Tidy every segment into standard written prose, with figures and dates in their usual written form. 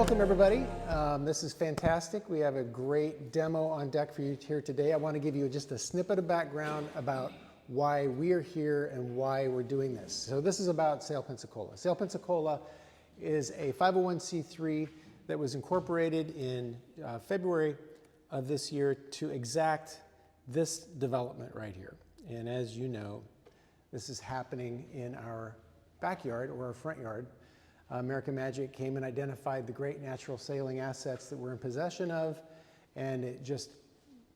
welcome everybody. This is fantastic. We have a great demo on deck for you here today. I want to give you just a snippet of background about why we are here and why we're doing this. So this is about Sail Pensacola. Sail Pensacola is a 501c3 that was incorporated in February of this year to exact this development right here. And as you know, this is happening in our backyard or our front yard. American Magic came and identified the great natural sailing assets that we're in possession of, and it just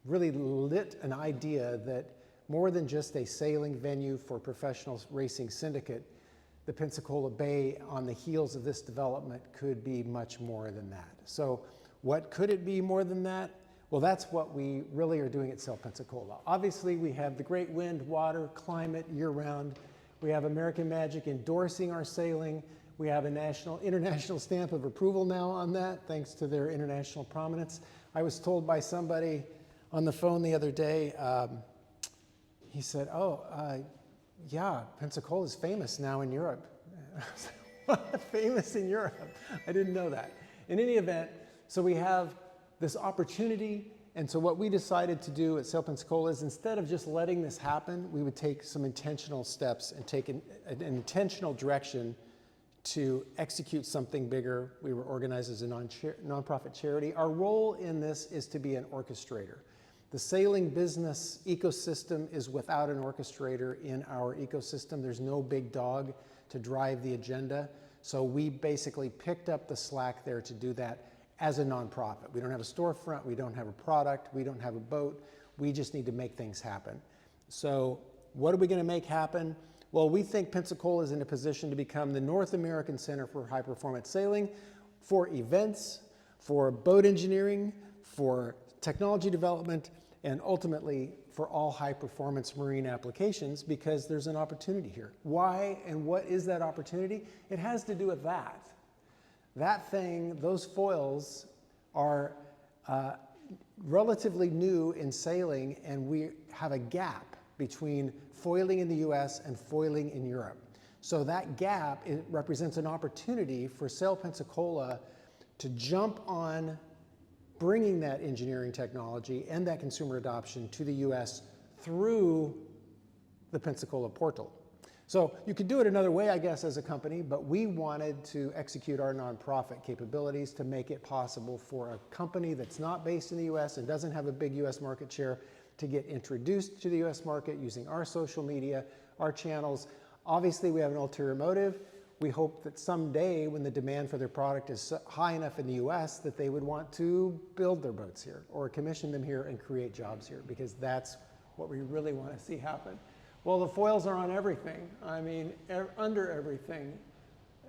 really lit an idea that more than just a sailing venue for professional racing syndicate, the Pensacola Bay on the heels of this development could be much more than that. So what could it be more than that? Well, that's what we really are doing at Sail Pensacola. Obviously, we have the great wind, water, climate year-round. We have American Magic endorsing our sailing. We have a international stamp of approval now on that, thanks to their international prominence. I was told by somebody on the phone the other day, he said, yeah, Pensacola is famous now in Europe. I was like, what? Famous in Europe? I didn't know that. In any event, so we have this opportunity, and so what we decided to do at Sail Pensacola is instead of just letting this happen, we would take some intentional steps and take an intentional direction to execute something bigger. We were organized as a nonprofit charity. Our role in this is to be an orchestrator. The sailing business ecosystem is without an orchestrator in our ecosystem. There's no big dog to drive the agenda. So we basically picked up the slack there to do that as a nonprofit. We don't have a storefront, we don't have a product, we don't have a boat. We just need to make things happen. So what are we going to make happen? Well, we think Pensacola is in a position to become the North American Center for High Performance Sailing, for events, for boat engineering, for technology development, and ultimately for all high performance marine applications, because there's an opportunity here. Why and what is that opportunity? It has to do with that. That thing, those foils are relatively new in sailing, and we have a gap between foiling in the US and foiling in Europe. So that gap, it represents an opportunity for Sail Pensacola to jump on bringing that engineering technology and that consumer adoption to the US through the Pensacola portal. So you could do it another way, I guess, as a company, but we wanted to execute our nonprofit capabilities to make it possible for a company that's not based in the US and doesn't have a big US market share to get introduced to the US market using our social media, our channels. Obviously, we have an ulterior motive. We hope that someday when the demand for their product is high enough in the US that they would want to build their boats here or commission them here and create jobs here, because that's what we really want to see happen. Well, the foils are on everything. I mean, under everything.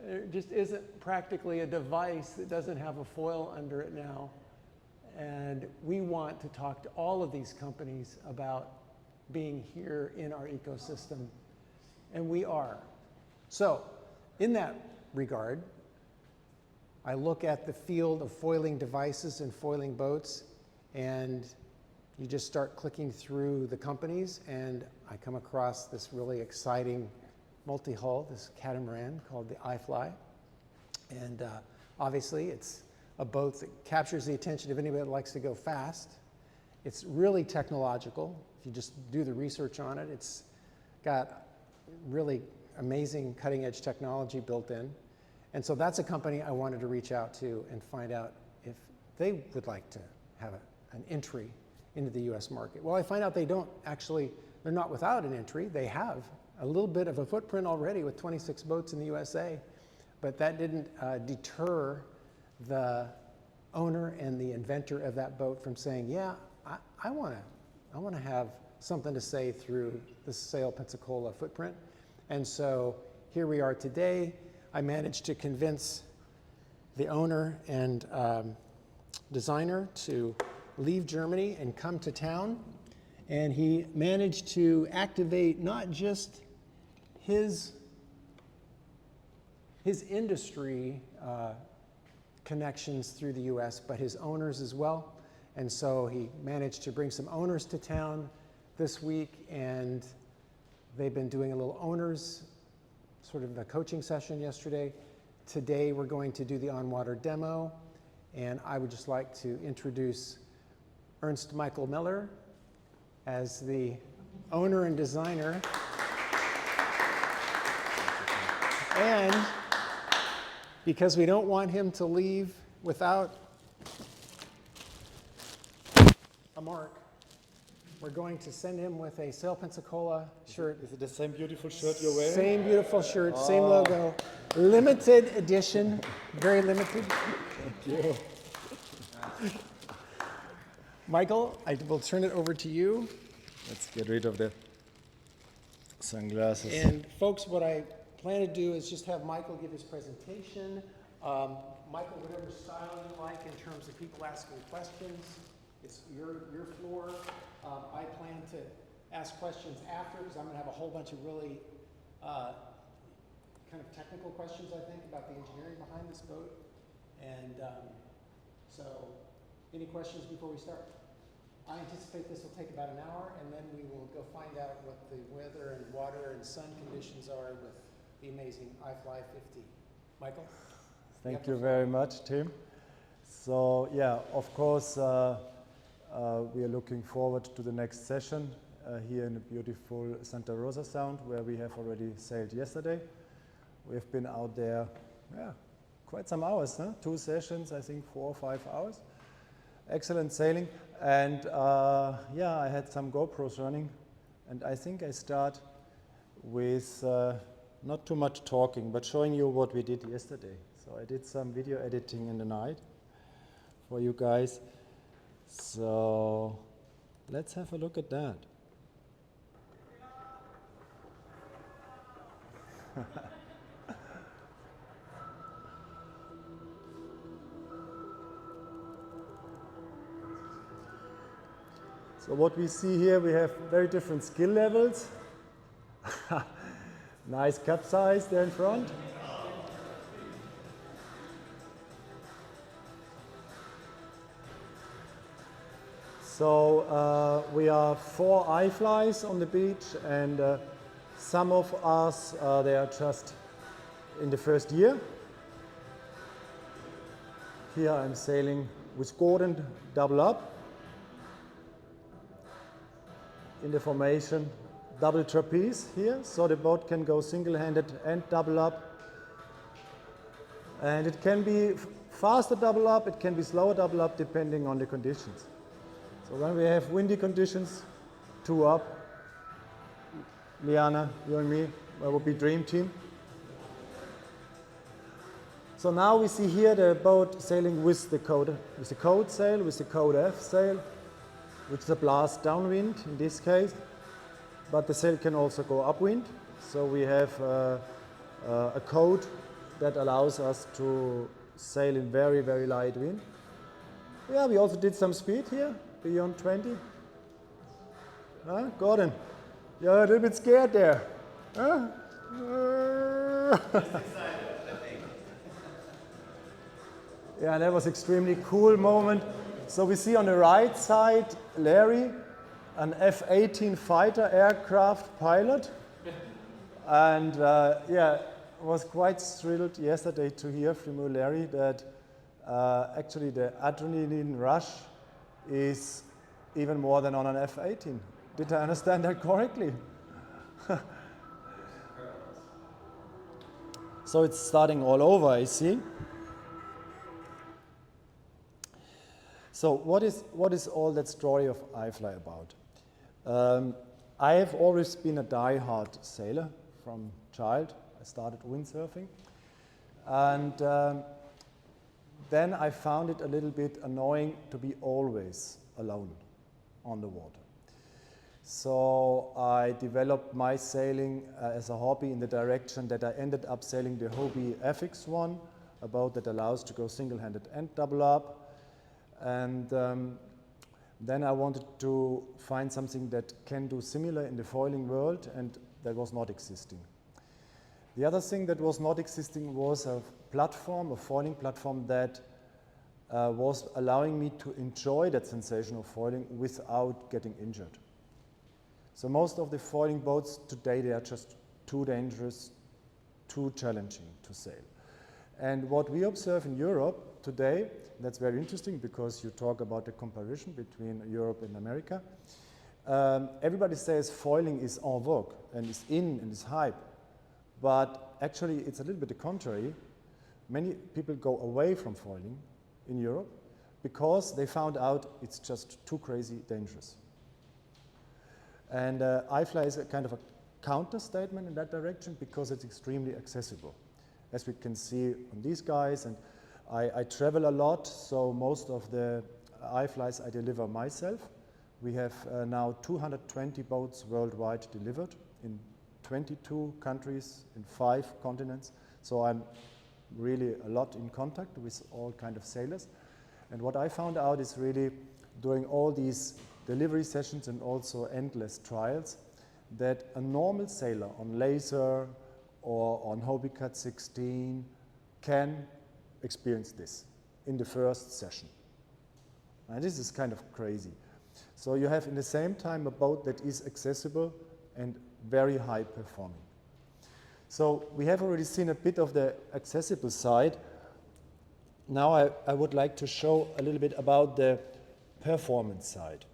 There just isn't practically a device that doesn't have a foil under it now. And we want to talk to all of these companies about being here in our ecosystem, and we are. So, in that regard, I look at the field of foiling devices and foiling boats, and you just start clicking through the companies, and I come across this really exciting multi-hull, this catamaran called the iFly. And obviously, it's a boat that captures the attention of anybody that likes to go fast. It's really technological. If you just do the research on it, it's got really amazing cutting-edge technology built in. And so that's a company I wanted to reach out to and find out if they would like to have an entry into the US market. Well, I find out they don't actually, they're not without an entry. They have a little bit of a footprint already with 26 boats in the USA, but that didn't deter the owner and the inventor of that boat from saying, yeah, I want to have something to say through the Sail Pensacola footprint. And so here we are today. I managed to convince the owner and designer to leave Germany and come to town. And he managed to activate not just his industry connections through the US, but his owners as well. And so he managed to bring some owners to town this week, and they've been doing a little owners, sort of a coaching session yesterday. Today we're going to do the on-water demo. And I would just like to introduce Ernst Michael Miller as the owner and designer. And because we don't want him to leave without a mark, we're going to send him with a Sail Pensacola shirt. Is it the same beautiful shirt you're wearing? Same beautiful shirt, same logo. Limited edition, very limited. Thank you. Michael, I will turn it over to you. Let's get rid of the sunglasses. And folks, what I plan to do is just have Michael give his presentation. Michael, whatever style you like in terms of people asking questions, it's your floor. I plan to ask questions after because I'm going to have a whole bunch of really kind of technical questions, I think, about the engineering behind this boat. And so, any questions before we start? I anticipate this will take about an hour, and then we will go find out what the weather and water and sun conditions are with the amazing iFly 50. Michael? Thank you very much, Tim. So, yeah, of course, we are looking forward to the next session here in the beautiful Santa Rosa Sound, where we have already sailed yesterday. We've been out there, quite some hours, huh? 2 sessions, I think 4 or 5 hours. Excellent sailing, and I had some GoPros running, and I think I start with not too much talking, but showing you what we did yesterday. So I did some video editing in the night for you guys. So let's have a look at that. So what we see here, we have very different skill levels. Nice capsize there in front. So we are 4 iFlys on the beach, and some of us, they are just in the first year. Here I'm sailing with Gordon double up. In the formation, double trapeze here, so the boat can go single-handed and double up. And it can be faster double up, it can be slower double up, depending on the conditions. So when we have windy conditions, 2 up, Liana, you and me, that would be dream team. So now we see here the boat sailing with the code sail, with the code F sail, which is a blast downwind in this case, but the sail can also go upwind. So we have a code that allows us to sail in very, very light wind. Yeah, we also did some speed here, beyond 20. Gordon, you're a little bit scared there. Huh? Just excited, I think. Yeah, that was extremely cool moment. So we see on the right side, Larry, an F18 fighter aircraft pilot. And was quite thrilled yesterday to hear from you, Larry, that actually the adrenaline rush is even more than on an F18. Did I understand that correctly? So it's starting all over, I see. So what is all that story of iFly about? I have always been a die-hard sailor from child. I started windsurfing. And then I found it a little bit annoying to be always alone on the water. So I developed my sailing as a hobby in the direction that I ended up sailing the Hobie FX1, a boat that allows to go single-handed and double up. And then I wanted to find something that can do similar in the foiling world, and that was not existing. The other thing that was not existing was a platform, a foiling platform that was allowing me to enjoy that sensation of foiling without getting injured. So most of the foiling boats today, they are just too dangerous, too challenging to sail. And what we observe in Europe today, that's very interesting because you talk about the comparison between Europe and America. Everybody says foiling is en vogue and is in and is hype, but actually it's a little bit the contrary. Many people go away from foiling in Europe because they found out it's just too crazy dangerous. And iFly is a kind of a counter statement in that direction because it's extremely accessible. As we can see on these guys, and I travel a lot, so most of the iFlies I deliver myself. We have now 220 boats worldwide delivered in 22 countries in 5 continents. So I'm really a lot in contact with all kind of sailors. And what I found out is really during all these delivery sessions and also endless trials that a normal sailor on laser or on Hobie Cat 16 can experience this in the first session. And this is kind of crazy. So you have in the same time a boat that is accessible and very high performing. So we have already seen a bit of the accessible side. Now I would like to show a little bit about the performance side.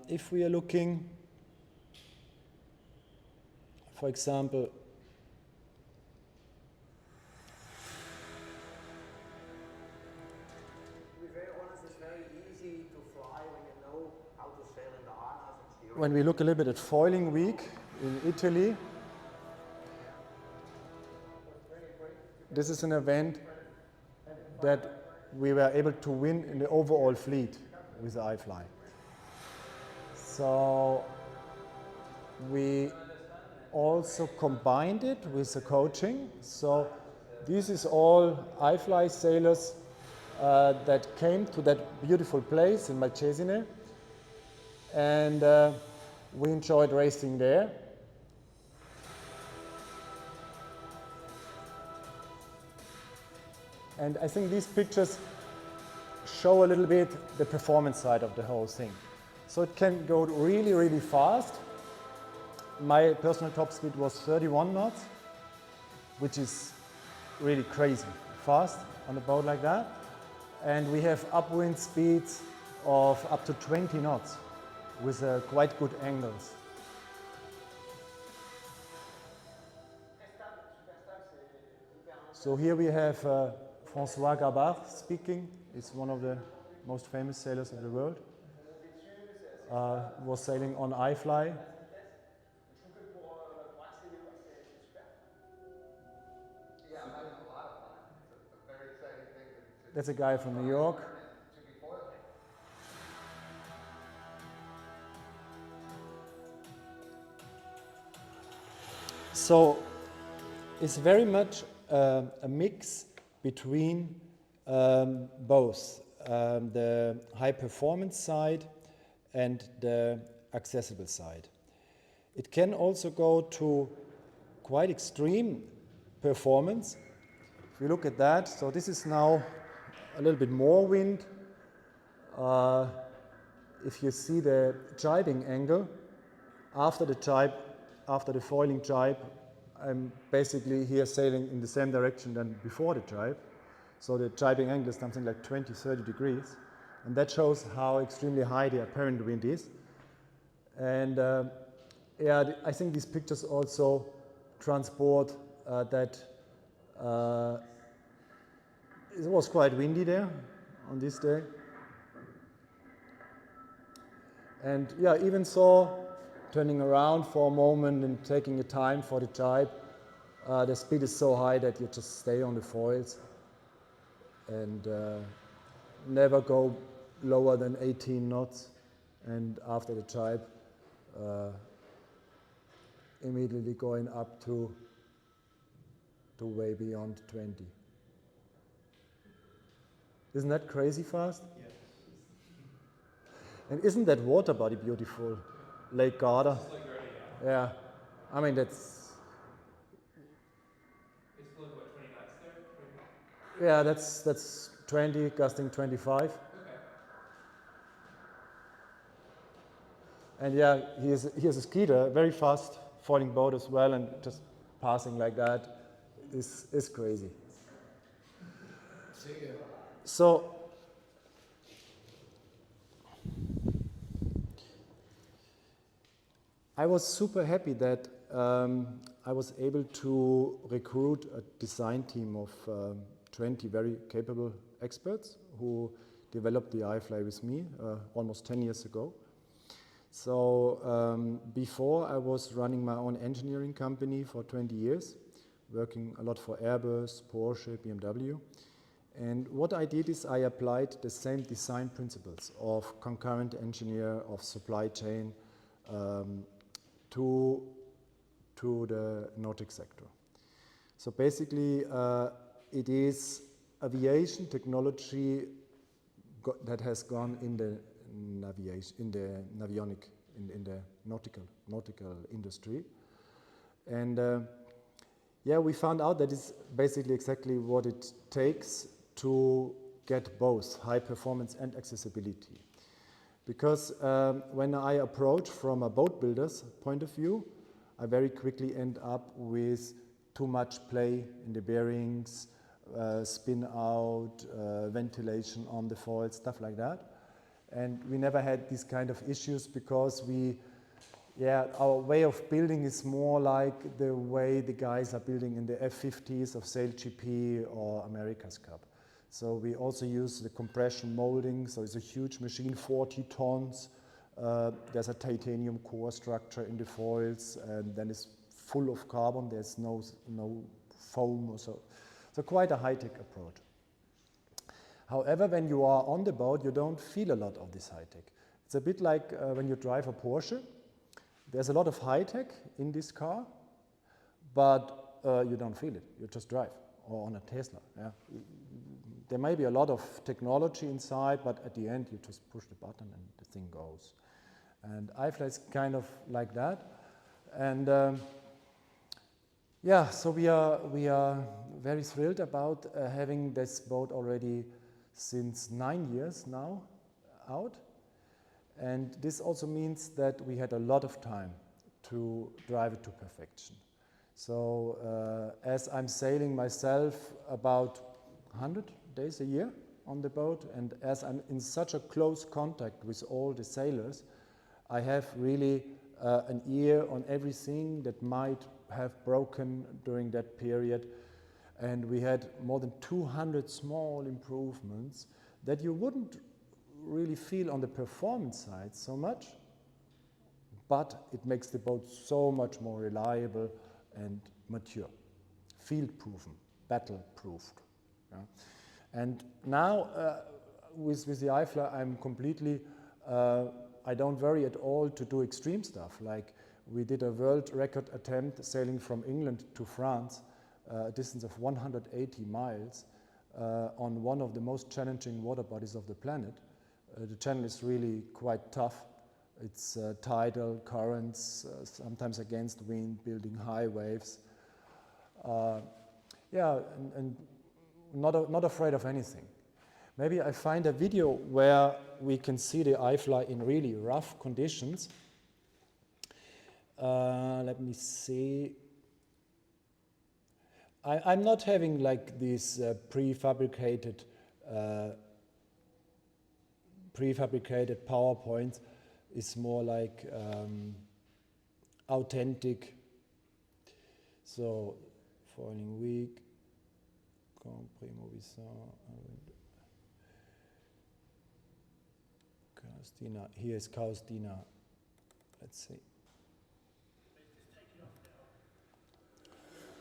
If we are looking, for example, To be very honest, it's very easy to fly when you know how to sail in the harness and steering. when we look a little bit at Foiling Week in Italy, this is an event that we were able to win in the overall fleet with the iFly. So we also combined it with the coaching. So this is all iFly sailors that came to that beautiful place in Malcesine, and we enjoyed racing there. And I think these pictures show a little bit the performance side of the whole thing. So it can go really, really fast. My personal top speed was 31 knots, which is really crazy fast on a boat like that. And we have upwind speeds of up to 20 knots with quite good angles. So here we have François Gabard speaking. He's one of the most famous sailors of the world. Was sailing on iFly. Yeah, I'm having a lot of fun. It's a very exciting thing to That's a guy from New York. to be foiling. So it's very much a mix between both the high performance side and the accessible side. It can also go to quite extreme performance. If you look at that, so this is now a little bit more wind. If you see the jibing angle, after the foiling jibe, I'm basically here sailing in the same direction than before the jibe. So the jibing angle is something like 20, 30 degrees. And that shows how extremely high the apparent wind is. And yeah, I think these pictures also transport that it was quite windy there on this day. And yeah, even so, turning around for a moment and taking a time for the jibe, the speed is so high that you just stay on the foils and never go lower than 18 knots. And after the jibe, immediately going up to way beyond 20. Isn't that crazy fast? Yes. And isn't that water body beautiful? Lake Garda. It's like already, Yeah. I mean, that's, it's flowing what, 20 knots there? 20? yeah, that's 20, gusting 25. Okay. And yeah, he has a skeeter, very fast foiling boat as well, and just passing like that. is crazy. So I was super happy that I was able to recruit a design team of 20 very capable experts who developed the iFly with me almost 10 years ago. So before I was running my own engineering company for 20 years, working a lot for Airbus, Porsche, BMW. And what I did is I applied the same design principles of concurrent engineer, of supply chain, to the nautic sector. So basically, it is aviation technology that has gone in the naviation, in the navionic, in the nautical industry, and yeah, we found out that it's basically exactly what it takes to get both high performance and accessibility. Because when I approach from a boat builder's point of view, I very quickly end up with too much play in the bearings, spin out, ventilation on the foils, stuff like that. And we never had these kind of issues because our way of building is more like the way the guys are building in the F50s of Sail GP or America's Cup. So we also use the compression molding, so it's a huge machine, 40 tons. There's a titanium core structure in the foils, and then it's full of carbon. There's no foam or so. So quite a high-tech approach. However, when you are on the boat, you don't feel a lot of this high-tech. It's a bit like when you drive a Porsche. There's a lot of high-tech in this car, but you don't feel it. You just drive, or on a Tesla. Yeah. There may be a lot of technology inside, but at the end, you just push the button and the thing goes. And iFly is kind of like that. And yeah, so we are very thrilled about having this boat already since 9 years now out. And this also means that we had a lot of time to drive it to perfection. So as I'm sailing myself about 100 days a year on the boat, and as I'm in such a close contact with all the sailors, I have really an ear on everything that might have broken during that period. And we had more than 200 small improvements that you wouldn't really feel on the performance side so much, but it makes the boat so much more reliable and mature, field-proven, battle-proofed. Yeah. And now with the iFly, I'm completely, I don't worry at all to do extreme stuff. Like we did a world record attempt sailing from England to France, a distance of 180 miles on one of the most challenging water bodies of the planet. The channel is really quite tough. It's tidal currents, sometimes against wind, building high waves. Yeah, and not afraid of anything. Maybe I find a video where we can see the iFly in really rough conditions. Let me see. I'm not having like these prefabricated PowerPoints. It's more like authentic. So, foiling week, Comprimo Vissant, Kaustina. Here is Kaustina. Let's see.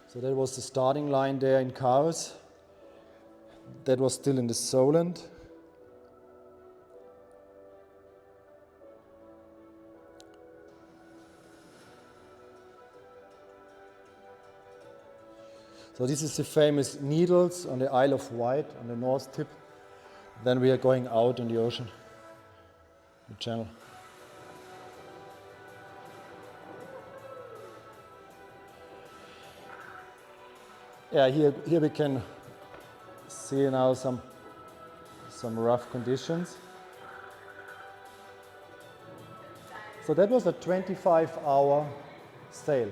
So that was the starting line there in Chaos. That was still in the Solent. So this is the famous Needles on the Isle of Wight, on the north tip. Then we are going out in the ocean, the channel. Yeah, here we can see now some rough conditions. So that was a 25-hour sail.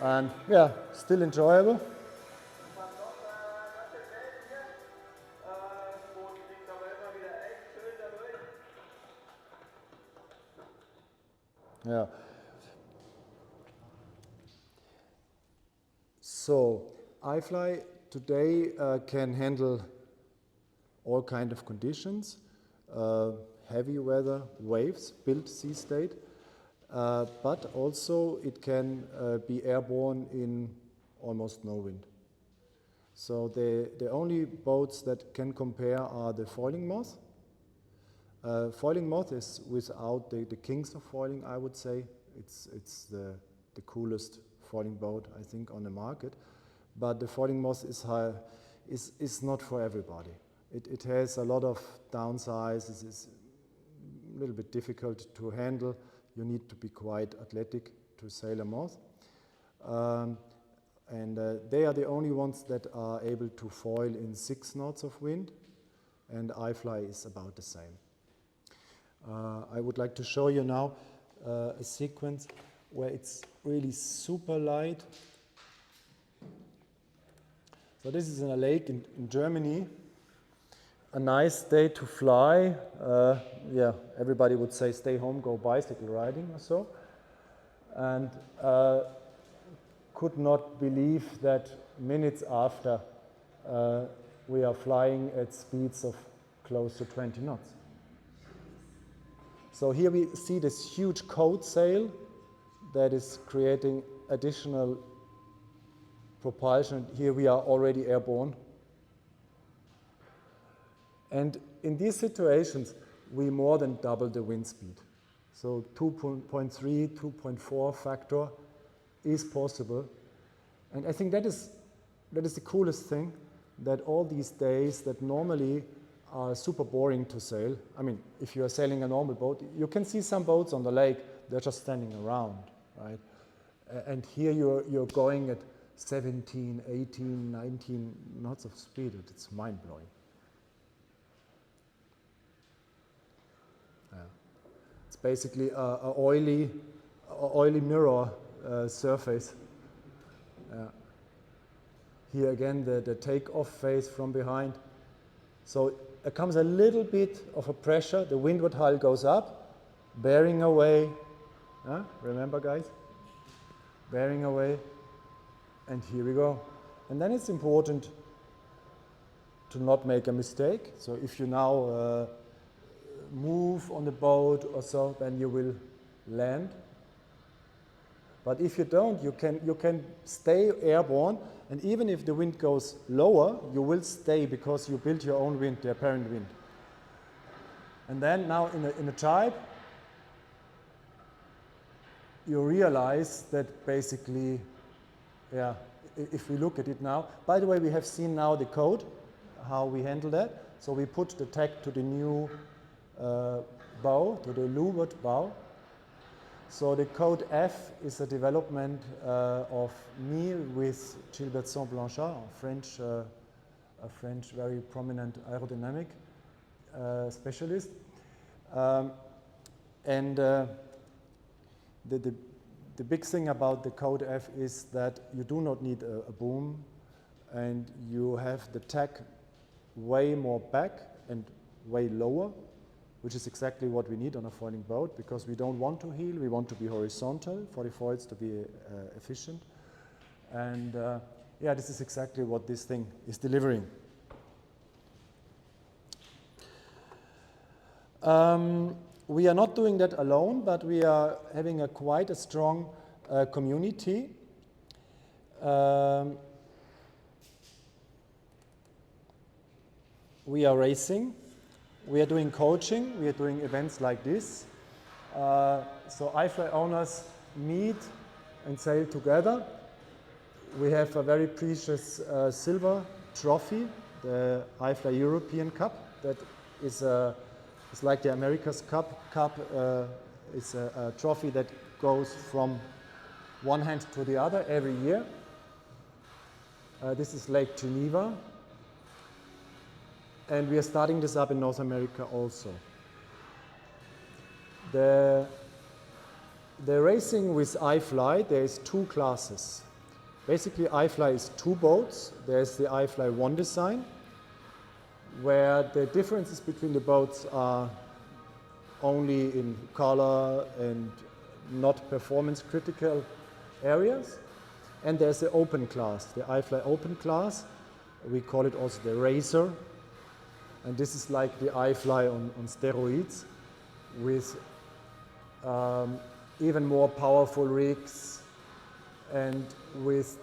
And yeah, still enjoyable. Yeah. So iFly today can handle all kind of conditions, heavy weather, waves, built sea state, but also it can be airborne in almost no wind. So the only boats that can compare are the foiling Moth. Foiling Moth is without the kings of foiling, I would say. It's the coolest foiling boat, I think, on the market. But the foiling Moth is not for everybody. It has a lot of downsides. It's a little bit difficult to handle. You need to be quite athletic to sail a Moth. And they are the only ones that are able to foil in 6 knots of wind, and iFly is about the same. I would like to show you now a sequence where it's really super light. So this is in a lake in Germany. A nice day to fly. Yeah, everybody would say stay home, go bicycle riding or so. And could not believe that minutes after we are flying at speeds of close to 20 knots. So here we see this huge coat sail that is creating additional propulsion. Here we are already airborne. And in these situations, we more than double the wind speed. So 2.3, 2.4 factor is possible. And I think that is the coolest thing, that all these days that normally are super boring to sail. I mean, if you are sailing a normal boat, you can see some boats on the lake, they're just standing around, right? And here you're going at 17, 18, 19 knots of speed. It's mind-blowing. Yeah. It's basically a oily mirror surface. Here again, the take-off phase from behind. So there comes a little bit of a pressure. The windward hull goes up, bearing away. Remember, guys? Bearing away. And here we go. And then it's important to not make a mistake. So if you now move on the boat or so, then you will land. But if you don't, you can stay airborne, and even if the wind goes lower, you will stay because you built your own wind, the apparent wind. And then now in a jibe, you realize that basically, yeah, if we look at it now, by the way, we have seen now the code, how we handle that. So we put the tack to the new bow, to the leeward bow. So the code F is a development of me with Gilbert Saint-Blanchard, a French very prominent aerodynamic specialist. And the big thing about the code F is that you do not need a boom, and you have the tack way more back and way lower, which is exactly what we need on a foiling boat, because we don't want to heel, we want to be horizontal for the foils to be efficient. And yeah, this is exactly what this thing is delivering. We are not doing that alone, but we are having quite a strong community. We are racing. We are doing coaching, we are doing events like this. So iFly owners meet and sail together. We have a very precious silver trophy, the iFly European Cup, that is it's like the America's Cup. It's a trophy that goes from one hand to the other every year. This is Lake Geneva. And we are starting this up in North America also. The racing with iFly, there is 2 classes. Basically, iFly is two boats. There's the iFly 1 design, where the differences between the boats are only in color and not performance critical areas. And there's the open class, the iFly open class. We call it also the Racer. And this is like the iFly on steroids with even more powerful rigs and with,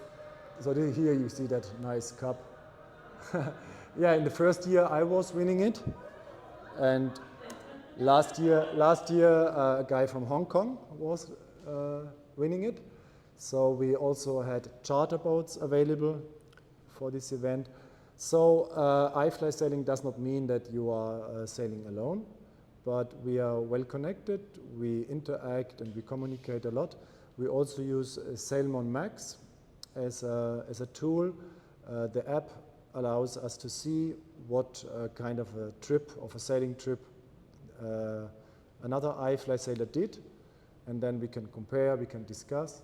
so here you see that nice cup. Yeah, in the first year I was winning it, and last year a guy from Hong Kong was winning it. So we also had charter boats available for this event. So iFly sailing does not mean that you are sailing alone, but we are well connected, we interact and we communicate a lot. We also use Sailmon Max as a tool. The app allows us to see what kind of a trip, of a sailing trip, another iFly sailor did, and then we can compare, we can discuss.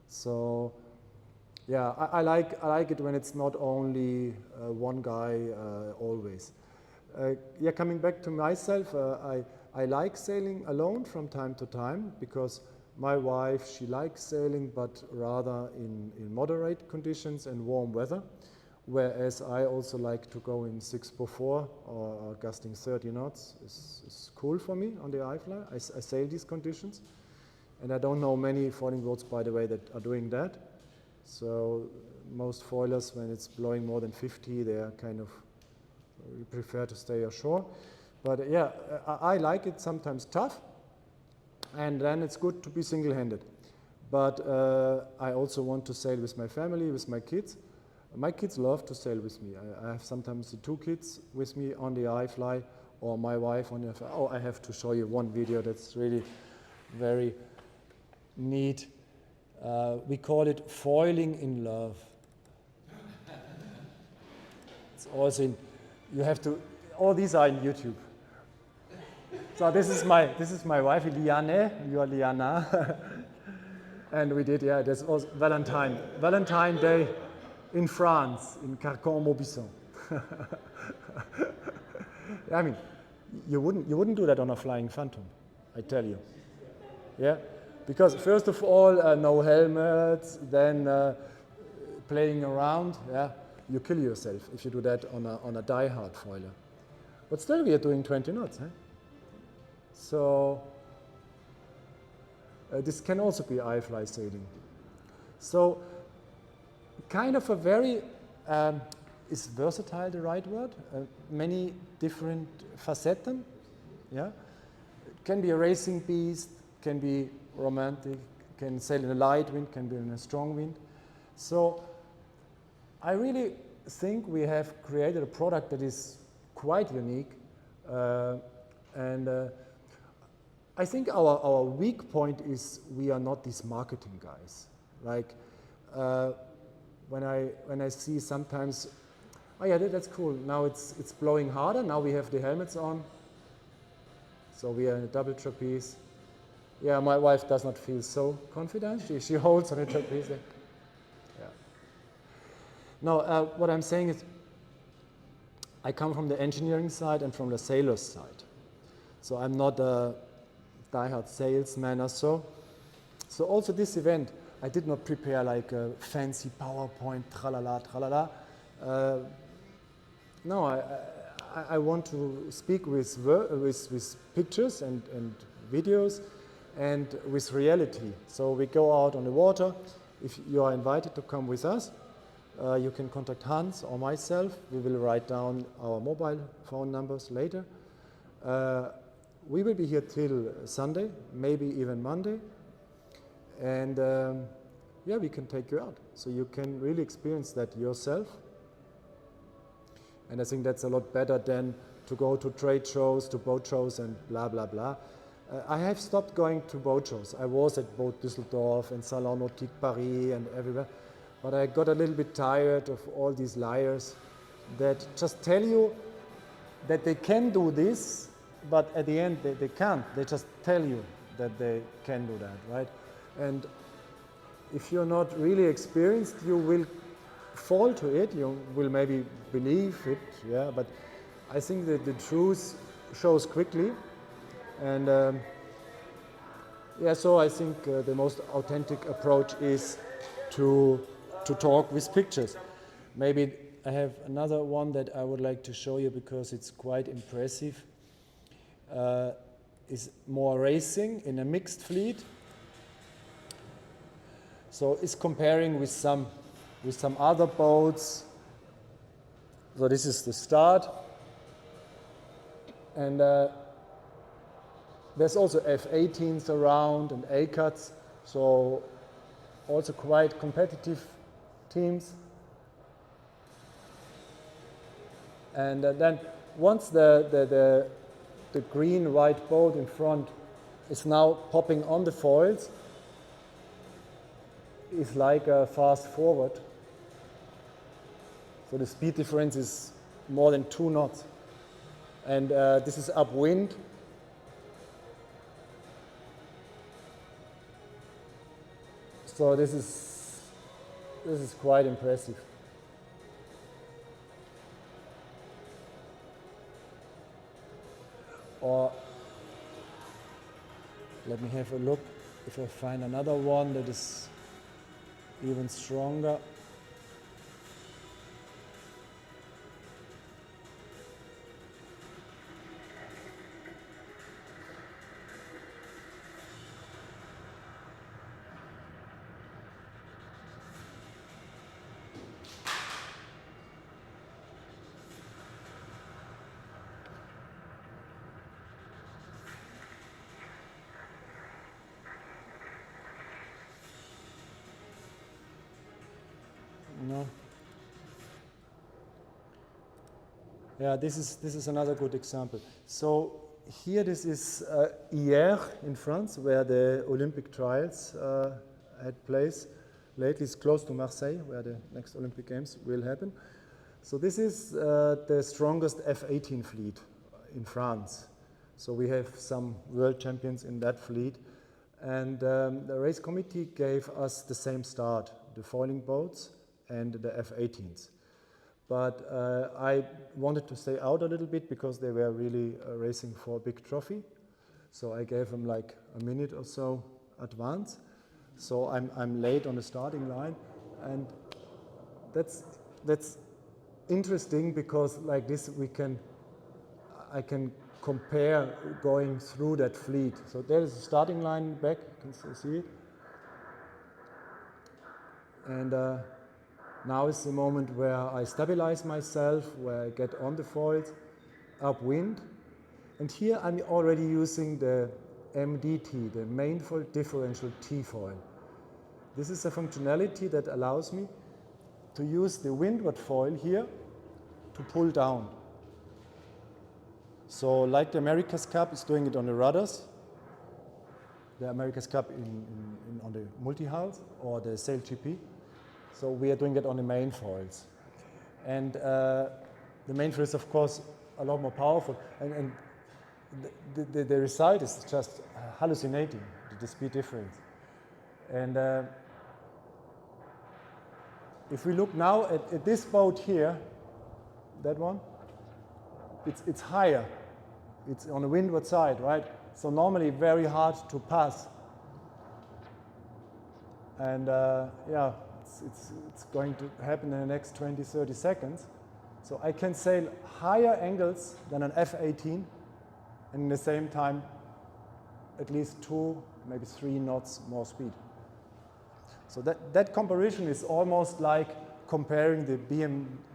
So yeah, I like it when it's not only one guy always. Yeah, coming back to myself, I like sailing alone from time to time because my wife, she likes sailing, but rather in moderate conditions and warm weather, whereas I also like to go in 6x4 or gusting 30 knots. It's cool for me on the iFly. I sail these conditions, and I don't know many foiling boats, by the way, that are doing that. So most foilers, when it's blowing more than 50, they are kind of, we prefer to stay ashore. But yeah, I like it, sometimes tough, and then it's good to be single-handed. But I also want to sail with my family, with my kids. My kids love to sail with me. I have sometimes the two kids with me on the iFly, or my wife on the iFly. Oh, I have to show you one video that's really very neat. We call it foiling in love. It's also in, you have to, all these are in YouTube. So this is my wife, Liane, you are Liana. And we did, yeah, this was Valentine Day in France, in Carcon-Maubisson. I mean, you wouldn't do that on a flying Phantom, I tell you. Yeah, because first of all, no helmets, then playing around. Yeah, you kill yourself if you do that on a die-hard foiler. But still, we are doing 20 knots. Eh? So this can also be iFly sailing. So kind of a very, is versatile the right word? Many different facets. Yeah, it can be a racing beast, can be romantic, can sail in a light wind, can be in a strong wind. So I really think we have created a product that is quite unique, and I think our weak point is we are not these marketing guys. Like when I see sometimes, oh yeah, that's cool. Now it's blowing harder. Now we have the helmets on. So we are in a double trapeze. Yeah, my wife does not feel so confident. She holds on a trapeze there. Yeah. Now, what I'm saying is, I come from the engineering side and from the sailor's side. So I'm not a die-hard salesman or so. So also this event, I did not prepare like a fancy PowerPoint, tralala, tralala. No, I want to speak with pictures and videos and with reality. So we go out on the water. If you are invited to come with us, you can contact Hans or myself. We will write down our mobile phone numbers later. We will be here till Sunday, maybe even Monday. And yeah, we can take you out. So you can really experience that yourself. And I think that's a lot better than to go to trade shows, to boat shows and blah, blah, blah. I have stopped going to boat shows. I was at Boat Düsseldorf and Salon Nautique Paris and everywhere. But I got a little bit tired of all these liars that just tell you that they can do this, but at the end they can't. They just tell you that they can do that, right? And if you're not really experienced, you will fall to it. You will maybe believe it, yeah. But I think that the truth shows quickly, and yeah. So I think the most authentic approach is to talk with pictures. Maybe I have another one that I would like to show you because it's quite impressive. Is more racing in a mixed fleet. So it's comparing with some other boats. So this is the start, and there's also F18s around and A-cuts. So also quite competitive teams. And then once the green white boat in front is now popping on the foils, it's like a fast forward. So the speed difference is more than 2 knots. And this is upwind. So this is quite impressive. Or let me have a look if I find another one that is even stronger. No. Yeah, this is another good example. So here this is Hyères in France, where the Olympic trials had place. Lately it's close to Marseille, where the next Olympic Games will happen. So this is the strongest F18 fleet in France. So we have some world champions in that fleet. And the race committee gave us the same start, the foiling boats and the F18s. But I wanted to stay out a little bit because they were really racing for a big trophy. So I gave them like a minute or so advance. So I'm late on the starting line, and that's interesting because like this I can compare going through that fleet. So there is a starting line back, you can see it. And now is the moment where I stabilize myself, where I get on the foils, upwind. And here I'm already using the MDT, the main foil differential Tfoil. This is a functionality that allows me to use the windward foil here to pull down. So like the America's Cup is doing it on the rudders, the America's Cup on the multi-hulls or the Sail GP. So we are doing it on the main foils. And the main foil is of course a lot more powerful. And the result is just hallucinating, the speed difference. And if we look now at this boat here, that one, it's higher. It's on the windward side, right? So normally very hard to pass. And yeah, it's going to happen in the next 20, 30 seconds. So I can sail higher angles than an F18 and in the same time at least 2, maybe 3 knots more speed. So that comparison is almost like comparing the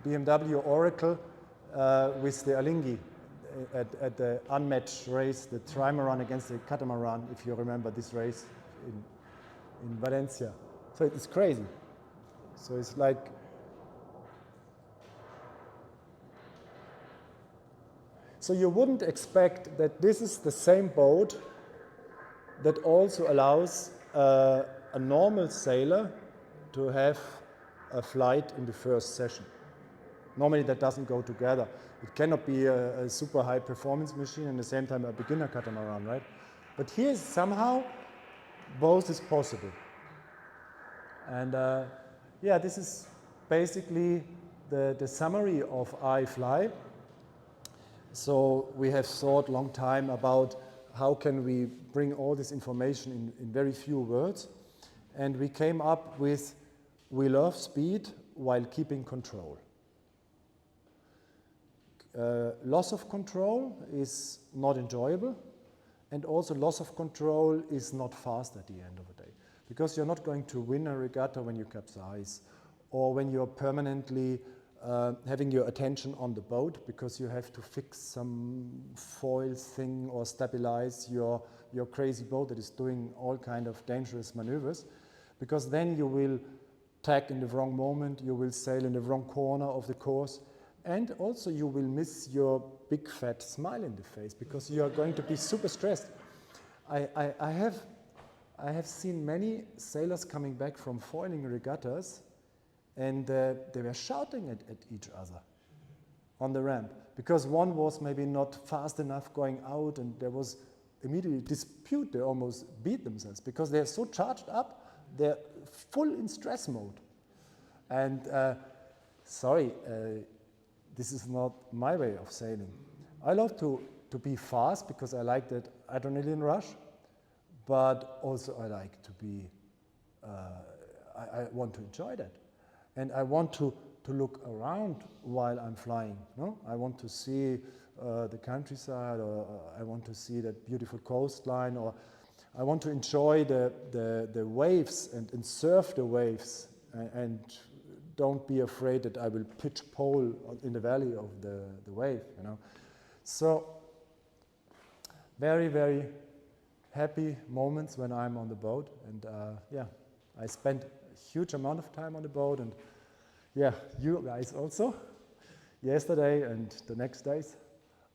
BMW Oracle with the Alinghi at the unmatched race, the trimaran against the catamaran, if you remember this race in Valencia. So it's crazy. So it's like, so you wouldn't expect that this is the same boat that also allows a normal sailor to have a flight in the first session. Normally that doesn't go together. It cannot be a super high performance machine and at the same time a beginner catamaran, right? But here somehow both is possible. And yeah, this is basically the summary of iFly. So we have thought a long time about how can we bring all this information in very few words. And we came up with, we love speed while keeping control. Loss of control is not enjoyable, and also loss of control is not fast at the end of the day, because you're not going to win a regatta when you capsize, or when you're permanently having your attention on the boat because you have to fix some foil thing or stabilize your crazy boat that is doing all kind of dangerous maneuvers, because then you will tack in the wrong moment, you will sail in the wrong corner of the course, and also you will miss your big fat smile in the face because you are going to be super stressed. I have seen many sailors coming back from foiling regattas, and they were shouting at each other on the ramp because one was maybe not fast enough going out, and there was immediately dispute. They almost beat themselves because they're so charged up, they're full in stress mode. And sorry, this is not my way of sailing. I love to be fast because I like that adrenaline rush, but also I like to be, I want to enjoy that. And I want to look around while I'm flying. No? I want to see the countryside, or I want to see that beautiful coastline, or I want to enjoy the waves and surf the waves, and don't be afraid that I will pitch pole in the valley of the wave, you know. So very, very happy moments when I'm on the boat, and yeah, I spent a huge amount of time on the boat, and yeah, you guys also, yesterday and the next days,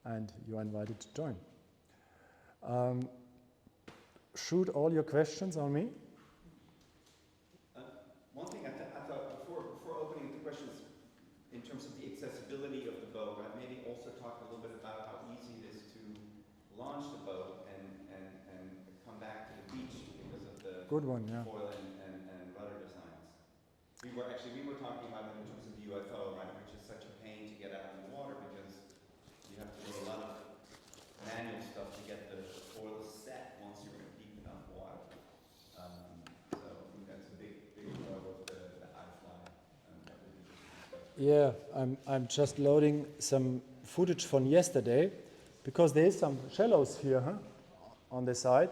and you are invited to join. Shoot all your questions on me. One thing I thought before opening the questions, in terms of the accessibility of the boat, I'd maybe also talk a little bit about how easy it is to launch the boat and come back to the beach because of the Good one, yeah. foil and rudder designs. We were talking about it in terms of the UFO, right, which is such a pain to get out in the water because you have to do a lot of manual stuff to get the foil set once you're in deep enough water. So I think that's a big part of the iFly. Yeah, I'm just loading some footage from yesterday because there is some shallows here, huh, on the side.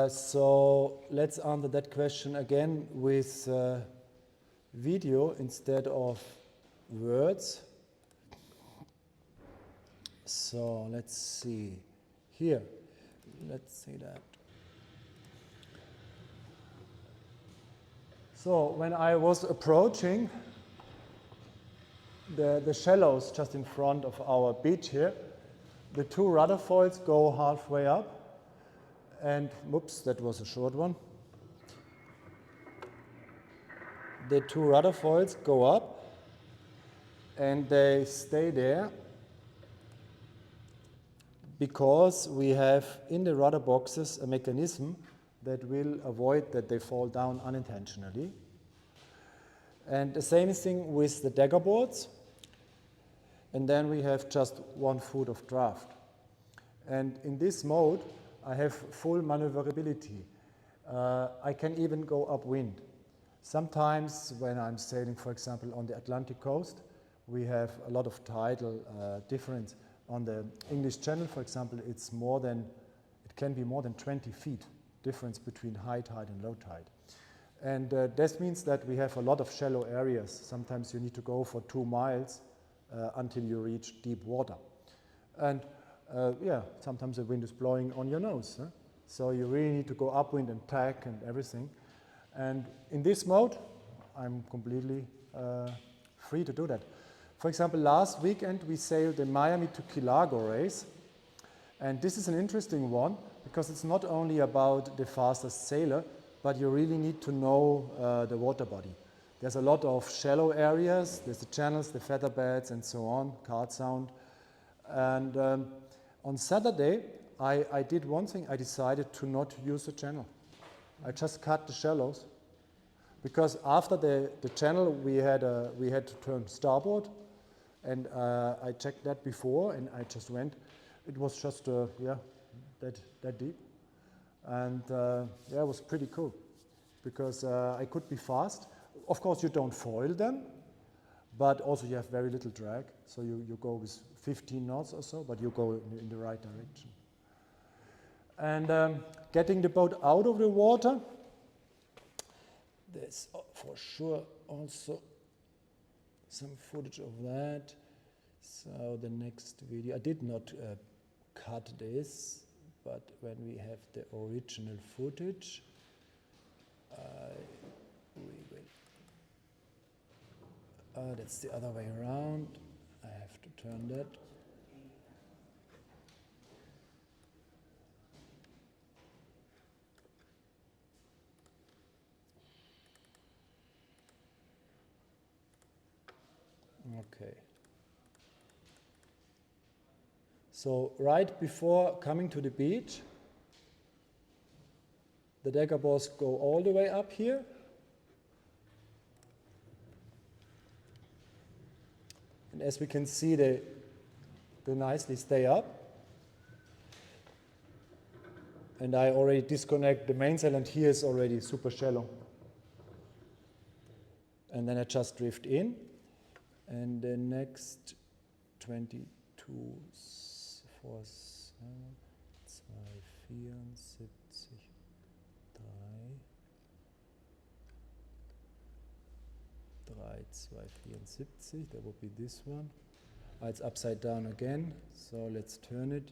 So let's answer that question again with video instead of words. So let's see here. Let's see that. So when I was approaching the shallows just in front of our beach here, the two rudder foils go halfway up, and whoops, that was a short one. The two rudder foils go up and they stay there because we have in the rudder boxes a mechanism that will avoid that they fall down unintentionally. And the same thing with the dagger boards. And then we have just 1 foot of draft. And in this mode, I have full maneuverability. I can even go upwind. Sometimes when I'm sailing, for example, on the Atlantic coast, we have a lot of tidal difference. On the English Channel, for example, it can be more than 20 feet difference between high tide and low tide. And this means that we have a lot of shallow areas. Sometimes you need to go for 2 miles until you reach deep water. And yeah, sometimes the wind is blowing on your nose. Huh? So you really need to go upwind and tack and everything. And in this mode, I'm completely free to do that. For example, last weekend we sailed the Miami to Key Largo race. And this is an interesting one because it's not only about the fastest sailor, but you really need to know the water body. There's a lot of shallow areas, there's the channels, the feather beds and so on, card sound. And on Saturday, I did one thing, I decided to not use the channel. I just cut the shallows because after the channel we had to turn starboard, and I checked that before, and I just went. It was just that deep, and yeah, it was pretty cool because I could be fast. Of course, you don't foil them, but also you have very little drag, so you go with 15 knots or so, but you go in the right direction. And getting the boat out of the water, there's for sure also some footage of that. So the next video, I did not cut this, but when we have the original footage, we will. That's the other way around. I have to turn that. Okay. So right before coming to the beach, the dagger bores go all the way up here. And as we can see, they nicely stay up. And I already disconnect the mainsail, and here is already super shallow. And then I just drift in. And the next 22, 4, 7, 2, 74, 3, 2, 74, that would be this one. It's upside down again, so let's turn it.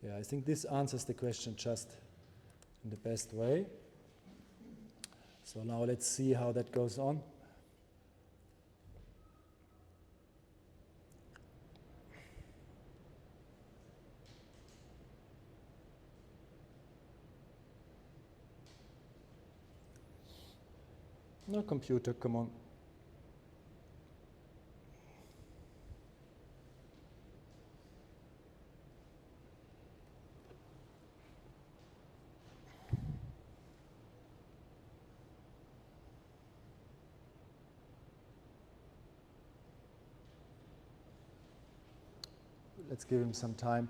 Yeah, I think this answers the question just in the best way. So now let's see how that goes on. No, computer, come on. Let's give him some time.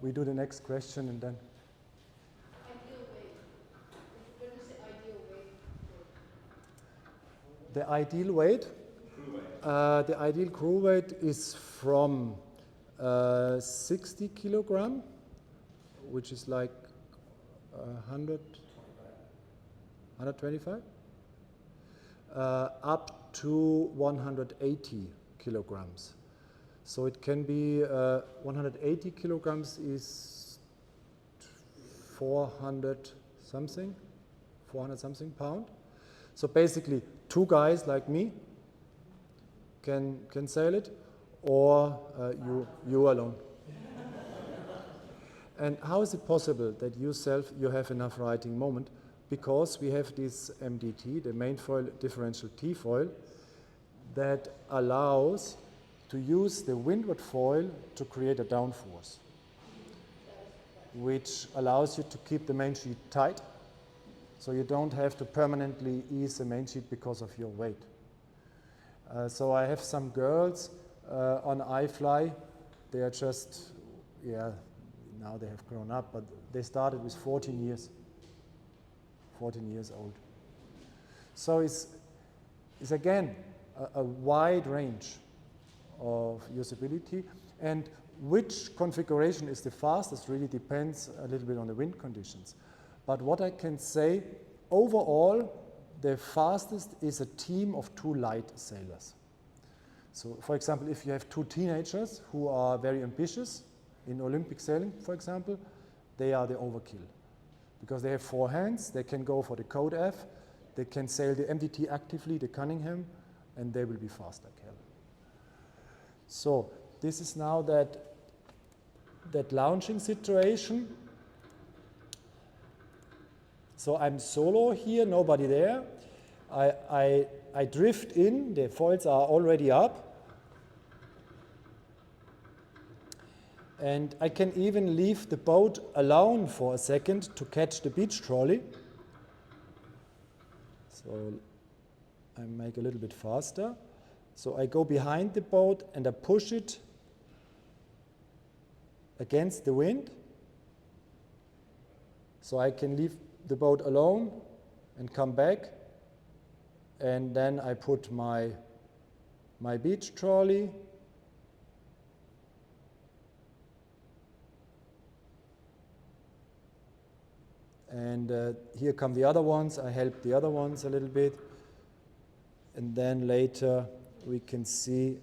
We do the next question and then. Ideal weight. When you say ideal weight? The ideal weight? Crew weight. The ideal crew weight is from 60 kilogram, which is like 125, up to 180 kilograms. So it can be 180 kilograms is 400 something pound. So basically, two guys like me can sail it, or you alone. And how is it possible that you have enough riding moment? Because we have this MDT, the main foil differential Tfoil, that allows to use the windward foil to create a downforce, which allows you to keep the main sheet tight, so you don't have to permanently ease the main sheet because of your weight. So I have some girls on iFly. They are just, now they have grown up, but they started with 14 years old. So it's again a wide range of usability, and which configuration is the fastest really depends a little bit on the wind conditions. But what I can say, overall, the fastest is a team of two light sailors. So, for example, if you have two teenagers who are very ambitious in Olympic sailing, for example, they are the overkill. Because they have four hands, they can go for the code F, they can sail the MDT actively, the Cunningham, and they will be fast like hell. So this is now that launching situation. So I'm solo here, nobody there. I drift in, the foils are already up. And I can even leave the boat alone for a second to catch the beach trolley. So I make a little bit faster. So I go behind the boat and I push it against the wind. So I can leave the boat alone and come back. And then I put my beach trolley. And here come the other ones. I help the other ones a little bit. And then later we can see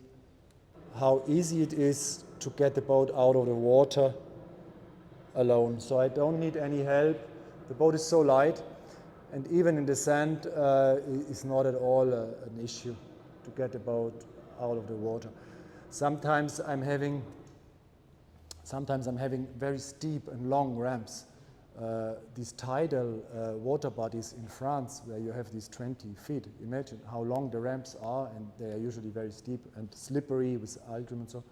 how easy it is to get the boat out of the water alone. So I don't need any help. The boat is so light. And even in the sand, it's not at all an issue to get the boat out of the water. Sometimes I'm having very steep and long ramps. These tidal water bodies in France, where you have these 20 feet. Imagine how long the ramps are, and they are usually very steep and slippery with algae and so.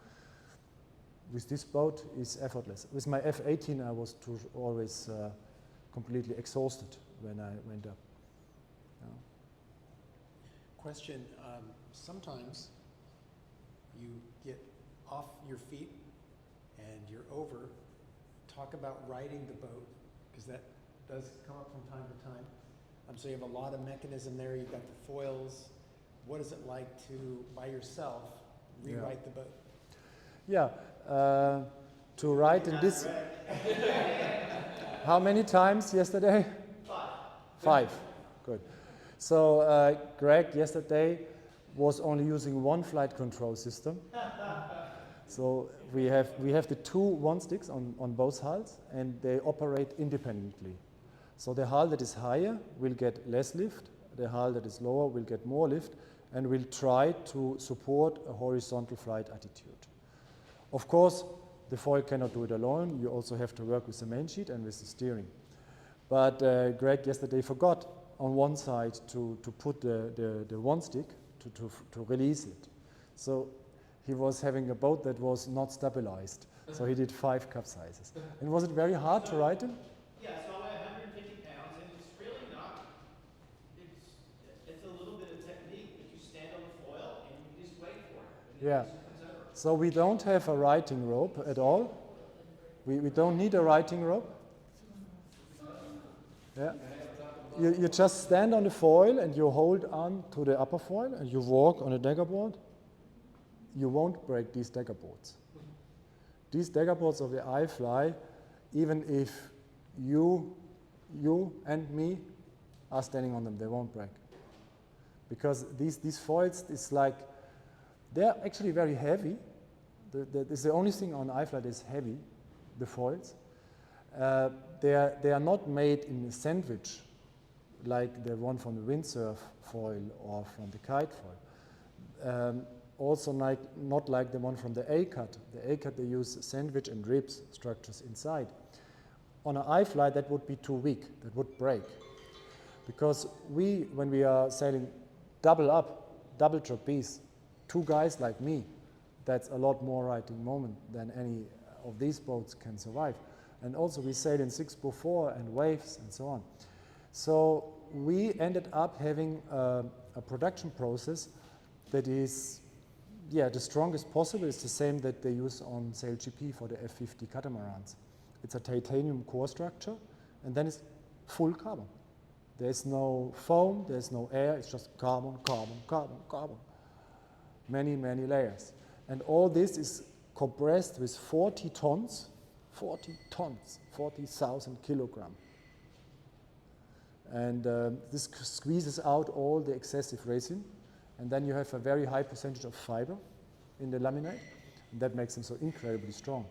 With this boat, it's effortless. With my F18, I was always completely exhausted when I went up. Yeah. Question, sometimes you get off your feet and you're over. Talk about riding the boat, because that does come up from time to time. So you have a lot of mechanism there. You've got the foils. What is it like to, by yourself, rewrite the boat? Yeah, to write in this. How many times yesterday? 5. Good. So Greg yesterday was only using one flight control system. So we have the 2 one-sticks on both hulls, and they operate independently. So the hull that is higher will get less lift, the hull that is lower will get more lift, and will try to support a horizontal flight attitude. Of course, the foil cannot do it alone. You also have to work with the main sheet and with the steering. But Greg yesterday forgot on one side to put the one stick to release it. So he was having a boat that was not stabilized. So he did 5 capsizes. And was it very hard to ride him? Yeah, so I weigh 150 pounds, and it's really not, it's a little bit of technique, but you stand on the foil and you just wait for it. Yeah. So we don't have a righting rope at all. We don't need a righting rope. Yeah. You just stand on the foil and you hold on to the upper foil and you walk on a dagger board. You won't break these dagger boards. These dagger boards of the iFly, even if you and me are standing on them, they won't break. Because these foils, it's like, they're actually very heavy. It's the only thing on iFly that is heavy, the foils. They are not made in a sandwich like the one from the windsurf foil or from the kite foil. Also not like the one from the A-cut. The A-cut, they use sandwich and ribs structures inside. On an iFly, that would be too weak. That would break. Because when we are sailing double up, double trapeze, 2 guys like me, that's a lot more riding moment than any of these boats can survive. And also we sail in 6x4 and waves and so on. So we ended up having a production process that is, the strongest possible. It's the same that they use on Sail GP for the F50 catamarans. It's a titanium core structure, and then it's full carbon. There's no foam, there's no air, it's just carbon, carbon, carbon, carbon. Many, many layers. And all this is compressed with 40 tons, 40,000 kilograms. And this squeezes out all the excessive resin, and then you have a very high percentage of fiber in the laminate, and that makes them so incredibly strong.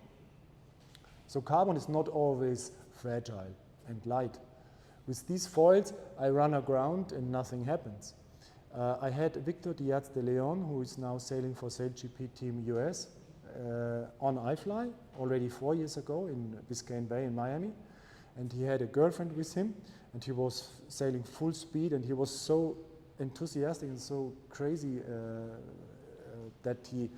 So carbon is not always fragile and light. With these foils, I run aground and nothing happens. I had Victor Diaz de Leon, who is now sailing for Sail GP Team US, on iFly already 4 years ago in Biscayne Bay in Miami. And he had a girlfriend with him, and he was sailing full speed, and he was so enthusiastic and so crazy that he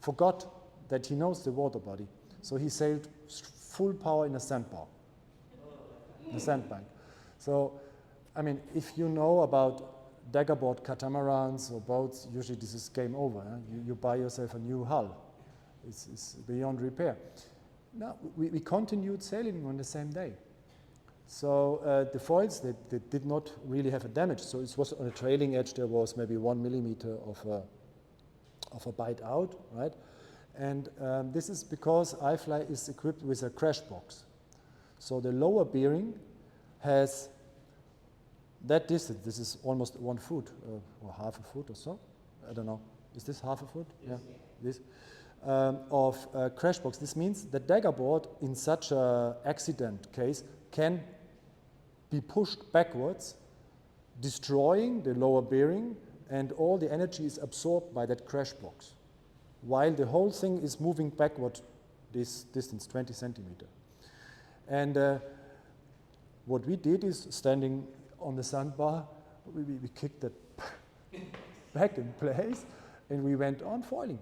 forgot that he knows the water body. So he sailed full power in a sandbar, in a sandbank. So, I mean, if you know about daggerboard catamarans or boats, usually this is game over. You buy yourself a new hull. It's beyond repair. No, we continued sailing on the same day. So the foils, they did not really have a damage. So it was on a trailing edge, there was maybe 1 millimeter of a bite out, right? And this is because iFly is equipped with a crash box. So the lower bearing has that distance. This is almost 1 foot or half a foot or so. I don't know. Is this half a foot? Yeah. This of crash box. This means the daggerboard in such an accident case can be pushed backwards, destroying the lower bearing, and all the energy is absorbed by that crash box, while the whole thing is moving backward this distance, 20 centimeter. And what we did is, standing on the sandbar, we kicked it back in place, and we went on foiling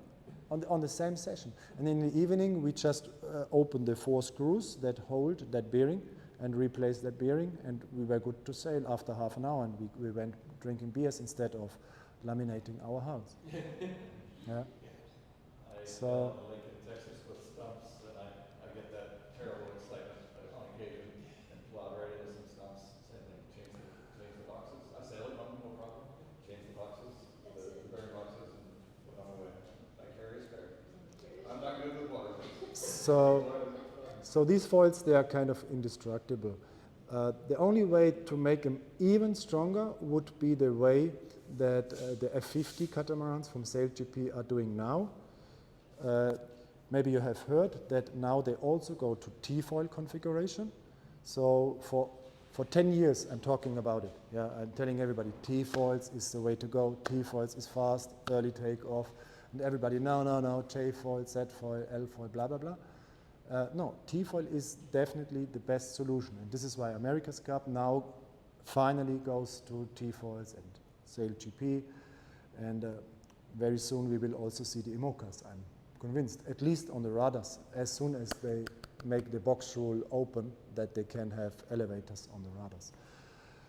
on the same session. And in the evening, we just opened the 4 screws that hold that bearing and replaced that bearing, and we were good to sail after half an hour, and we went drinking beers instead of laminating our hulls. Yeah. So. Like in Texas with stumps, and I get that terrible excitement on occasion, and plod right into some stumps. Same thing, change the boxes. I sail it, no problem. Change the boxes, the bearing boxes, and put on my way. I carry a spare. I'm not good with water. So these foils, they are kind of indestructible. The only way to make them even stronger would be the way that the F50 catamarans from Sail GP are doing now. Maybe you have heard that now they also go to Tfoil configuration. So for 10 years I'm talking about it. Yeah, I'm telling everybody Tfoils is the way to go. Tfoils is fast, early takeoff, and everybody no, J-foil, Z-foil, L-foil, blah blah blah. No, Tfoil is definitely the best solution, and this is why America's Cup now finally goes to Tfoils and Sail GP, and very soon we will also see the IMOCAs, I'm convinced, at least on the radars, as soon as they make the box rule open that they can have elevators on the radars.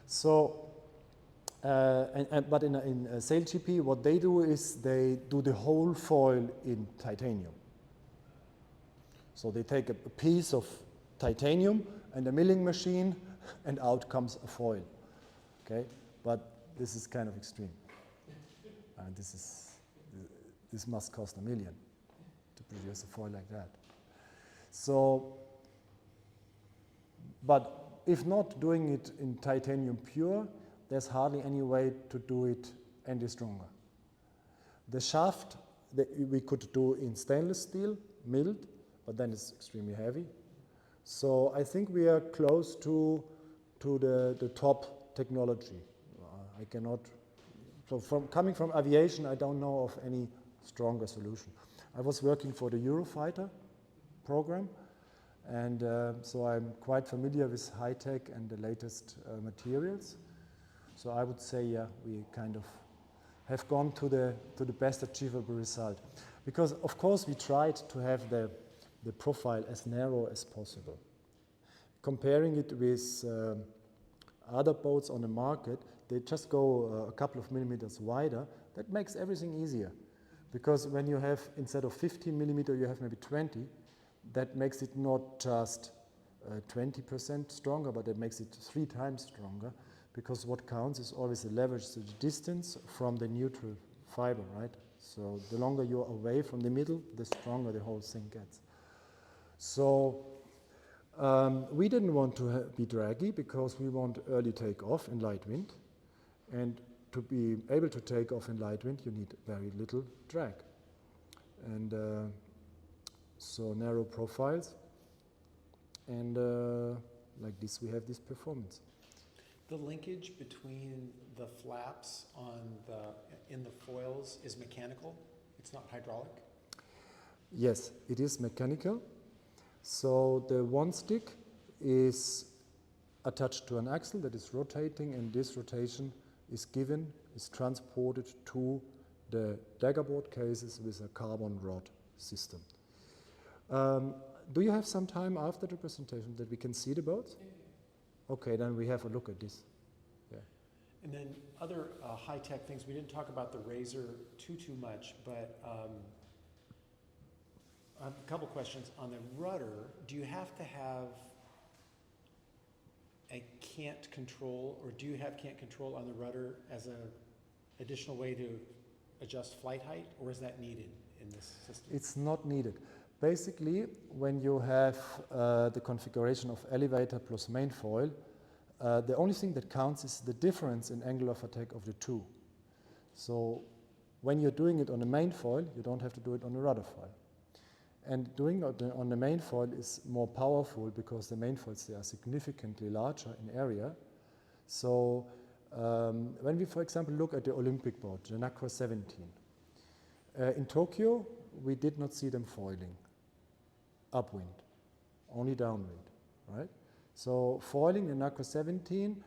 So, but in Sail GP, what they do is they do the whole foil in titanium. So they take a piece of titanium and a milling machine, and out comes a foil. Okay, but this is kind of extreme. This must cost $1 million to produce a foil like that. So, but if not doing it in titanium pure, there's hardly any way to do it any stronger. The shaft that we could do in stainless steel, milled, but then it's extremely heavy. So I think we are close to the top technology. I cannot, so coming from aviation, I don't know of any stronger solution. I was working for the Eurofighter program, and so I'm quite familiar with high tech and the latest materials. So I would say, yeah, we kind of have gone to the best achievable result. Because of course we tried to have the profile as narrow as possible. Comparing it with other boats on the market, they just go a couple of millimeters wider. That makes everything easier. Because when you have, instead of 15 millimeter, you have maybe 20, that makes it not just 20% stronger, but it makes it 3 times stronger. Because what counts is always the leverage, so the distance from the neutral fiber, right? So the longer you're away from the middle, the stronger the whole thing gets. So we didn't want to be draggy because we want early takeoff in light wind. And to be able to take off in light wind, you need very little drag. And so narrow profiles. And like this, we have this performance. The linkage between the flaps in the foils is mechanical? It's not hydraulic? Yes, it is mechanical. So the one stick is attached to an axle that is rotating, and this rotation is transported to the daggerboard cases with a carbon rod system. do you have some time after the presentation that we can see the boats? Okay, then we have a look at this. Yeah. And then other high-tech things, we didn't talk about the Razor too much, but a couple questions. On the rudder, do you have to have a cant control, or do you have cant control on the rudder as an additional way to adjust flight height, or is that needed in this system? It's not needed. Basically, when you have the configuration of elevator plus main foil, the only thing that counts is the difference in angle of attack of the two. So when you're doing it on the main foil, you don't have to do it on the rudder foil. And doing it on the main foil is more powerful because the main foils, they are significantly larger in area. So when we, for example, look at the Olympic boat, the NACRA 17, in Tokyo, we did not see them foiling upwind, only downwind, right? So foiling the NACRA 17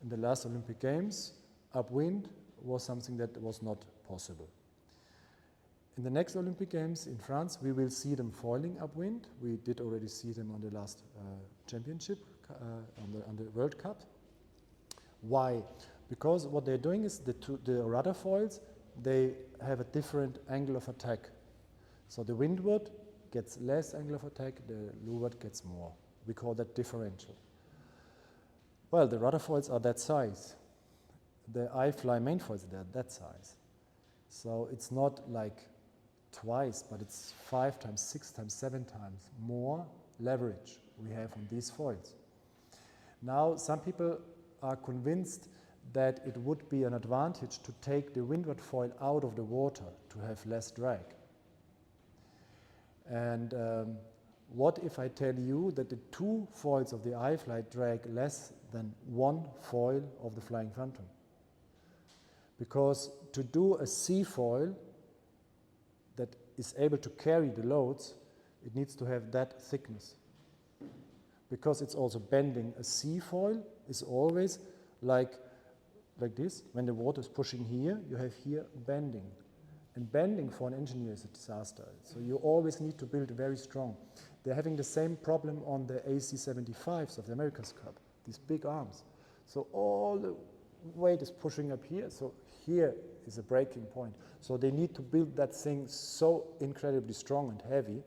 in the last Olympic Games, upwind, was something that was not possible. In the next Olympic Games in France, we will see them foiling upwind. We did already see them on the last championship, on the World Cup. Why? Because what they're doing is the rudder foils, they have a different angle of attack. So the windward gets less angle of attack, the leeward gets more. We call that differential. Well, the rudder foils are that size. The iFly main foils, they're that size. So it's not like twice, but it's 5 times, 6 times, 7 times more leverage we have on these foils. Now, some people are convinced that it would be an advantage to take the windward foil out of the water to have less drag. And what if I tell you that the 2 foils of the iFly drag less than 1 foil of the Flying Phantom? Because to do a C foil that is able to carry the loads, it needs to have that thickness. Because it's also bending. A C foil is always like this. When the water is pushing here, you have here bending. And bending for an engineer is a disaster. So you always need to build very strong. They're having the same problem on the AC-75s of the America's Cup, these big arms. So all the weight is pushing up here, so here is a breaking point. So they need to build that thing so incredibly strong and heavy.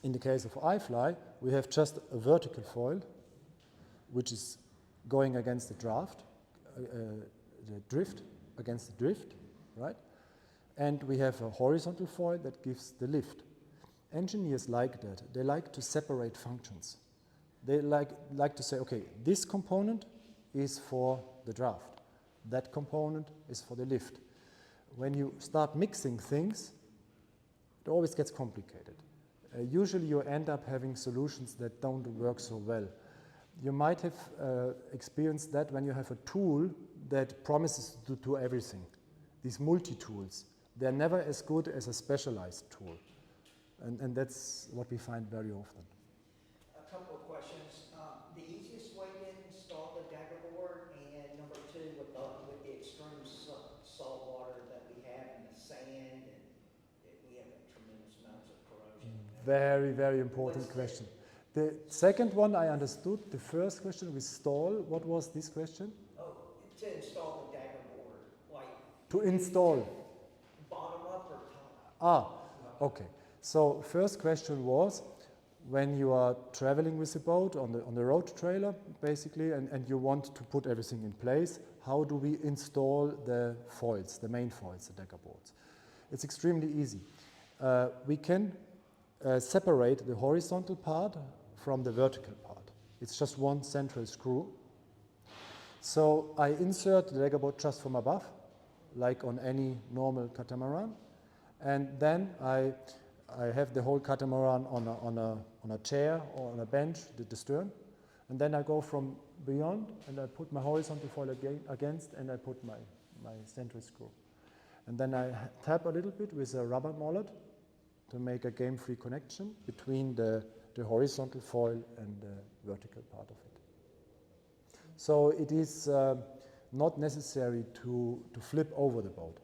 In the case of iFly, we have just a vertical foil, which is going against the draft, the drift, against the drift, right? And we have a horizontal foil that gives the lift. Engineers like that. They like to separate functions. They like to say, okay, this component is for the draft. That component is for the lift. When you start mixing things, it always gets complicated. Usually you end up having solutions that don't work so well. You might have experienced that when you have a tool that promises to do everything. These multi-tools, they're never as good as a specialized tool. And that's what we find very often. A couple of questions. The easiest way to install the dagger board, and number 2, with the extreme salt water that we have in the sand, and we have tremendous amounts of corrosion. Very, very important question. The second one I understood. The first question with stall, what was this question? Oh, to install the dagger board, like To install. bottom up or top? Okay. So first question was, when you are traveling with the boat on the road trailer, basically, and you want to put everything in place, how do we install the foils, the main foils, the dagger boards? It's extremely easy. We can separate the horizontal part from the vertical part. It's just one central screw. So I insert the dagger board just from above, like on any normal catamaran, and then I have the whole catamaran on a chair or on a bench, the stern, and then I go from beyond and I put my horizontal foil against, and I put my central screw. And then I tap a little bit with a rubber mallet to make a game-free connection between the horizontal foil and the vertical part of it. So it is not necessary to flip over the boat.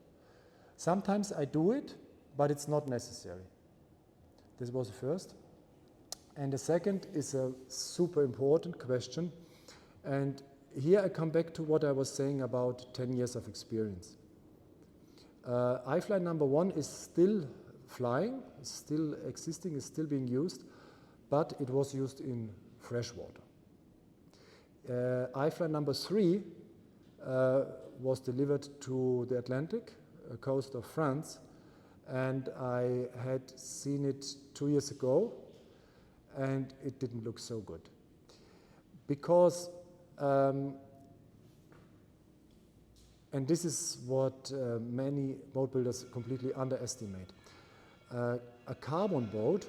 Sometimes I do it but it's not necessary. This was the first. And the second is a super important question. And here I come back to what I was saying about 10 years of experience. iFly number 1 is still flying, is still existing, is still being used, but it was used in fresh water. iFly number 3 was delivered to the Atlantic coast of France, and I had seen it 2 years ago, and it didn't look so good. Because, and this is what many boat builders completely underestimate. A carbon boat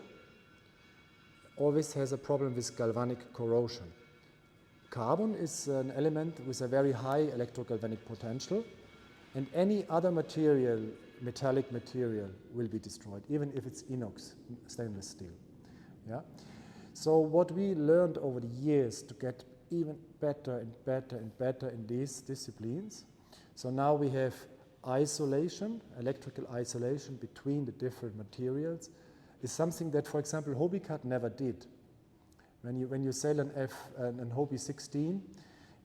always has a problem with galvanic corrosion. Carbon is an element with a very high electrogalvanic potential, and any other material, metallic material, will be destroyed, even if it's inox, stainless steel. Yeah? So what we learned over the years to get even better and better and better in these disciplines. So now we have isolation, electrical isolation between the different materials, is something that, for example, Hobbycat never did. When you sail an Hobby 16,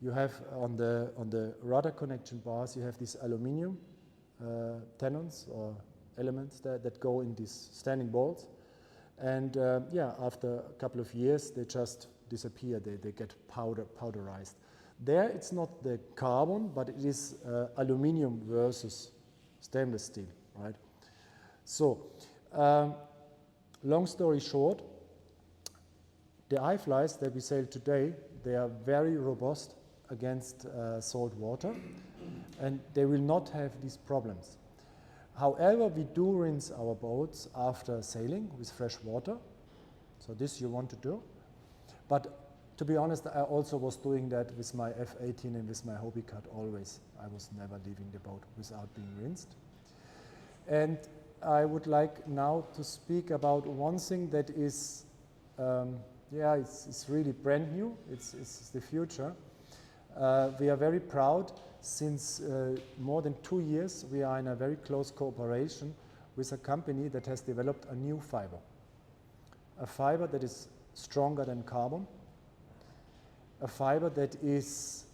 you have on the rudder connection bars, you have these aluminum tenons or elements that go in these standing balls. And after a couple of years, they just disappear. They get powderized. There, it's not the carbon, but it is aluminum versus stainless steel, right? So, long story short, the iFlys that we sail today, they are very robust against salt water, and they will not have these problems. However, we do rinse our boats after sailing with fresh water, so this you want to do. But to be honest, I also was doing that with my F18 and with my Hobbycat always. I was never leaving the boat without being rinsed. And I would like now to speak about one thing that is, it's really brand new. It's the future. We are very proud. Since more than 2 years, we are in a very close cooperation with a company that has developed a new fiber. A fiber that is stronger than carbon. A fiber that is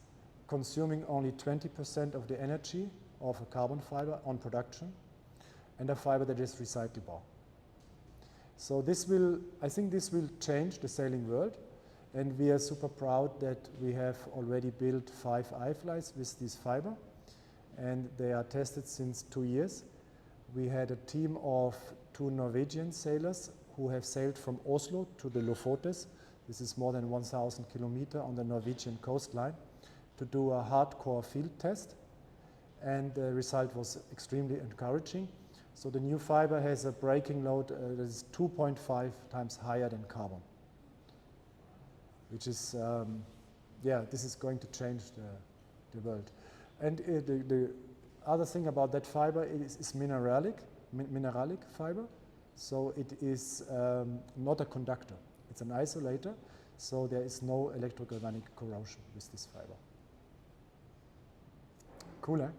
consuming only 20% of the energy of a carbon fiber on production, and a fiber that is recyclable. So I think this will change the sailing world, and we are super proud that we have already built 5 iFlys with this fiber, and they are tested since 2 years. We had a team of 2 Norwegian sailors who have sailed from Oslo to the Lofotes. This is more than 1,000 kilometers on the Norwegian coastline, to do a hardcore field test, and the result was extremely encouraging. So the new fiber has a braking load that is 2.5 times higher than carbon, which is, this is going to change the world. And the other thing about that fiber is mineralic fiber. So it is not a conductor. It's an isolator, so there is no electrogalvanic corrosion with this fiber. Cool, eh?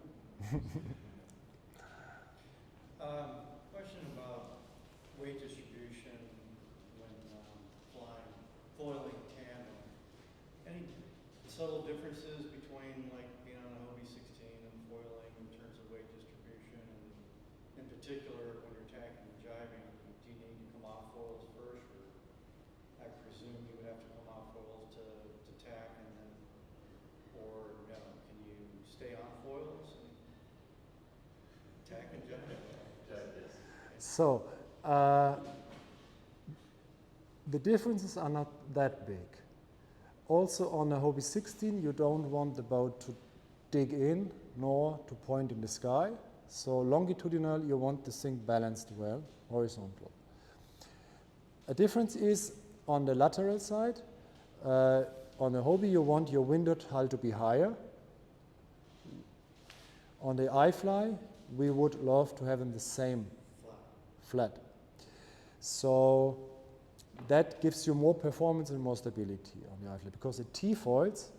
Question about weight distribution when foiling tandem. Any subtle differences between like being on a Hobie 16 and foiling in terms of weight distribution? And in particular, when you're tacking and jibing, do you need to come off foils first, or I presume you would have to come off foils to tack, and then, or no, can you stay on foils and tack and jibe? So, the differences are not that big. Also on a Hobie 16, you don't want the boat to dig in nor to point in the sky. So longitudinal, you want the thing balanced well, horizontal. A difference is on the lateral side. On a Hobie, you want your windward hull to be higher. On the iFly, we would love to have them the same flat. So that gives you more performance and more stability on the iFly, because the Tfoils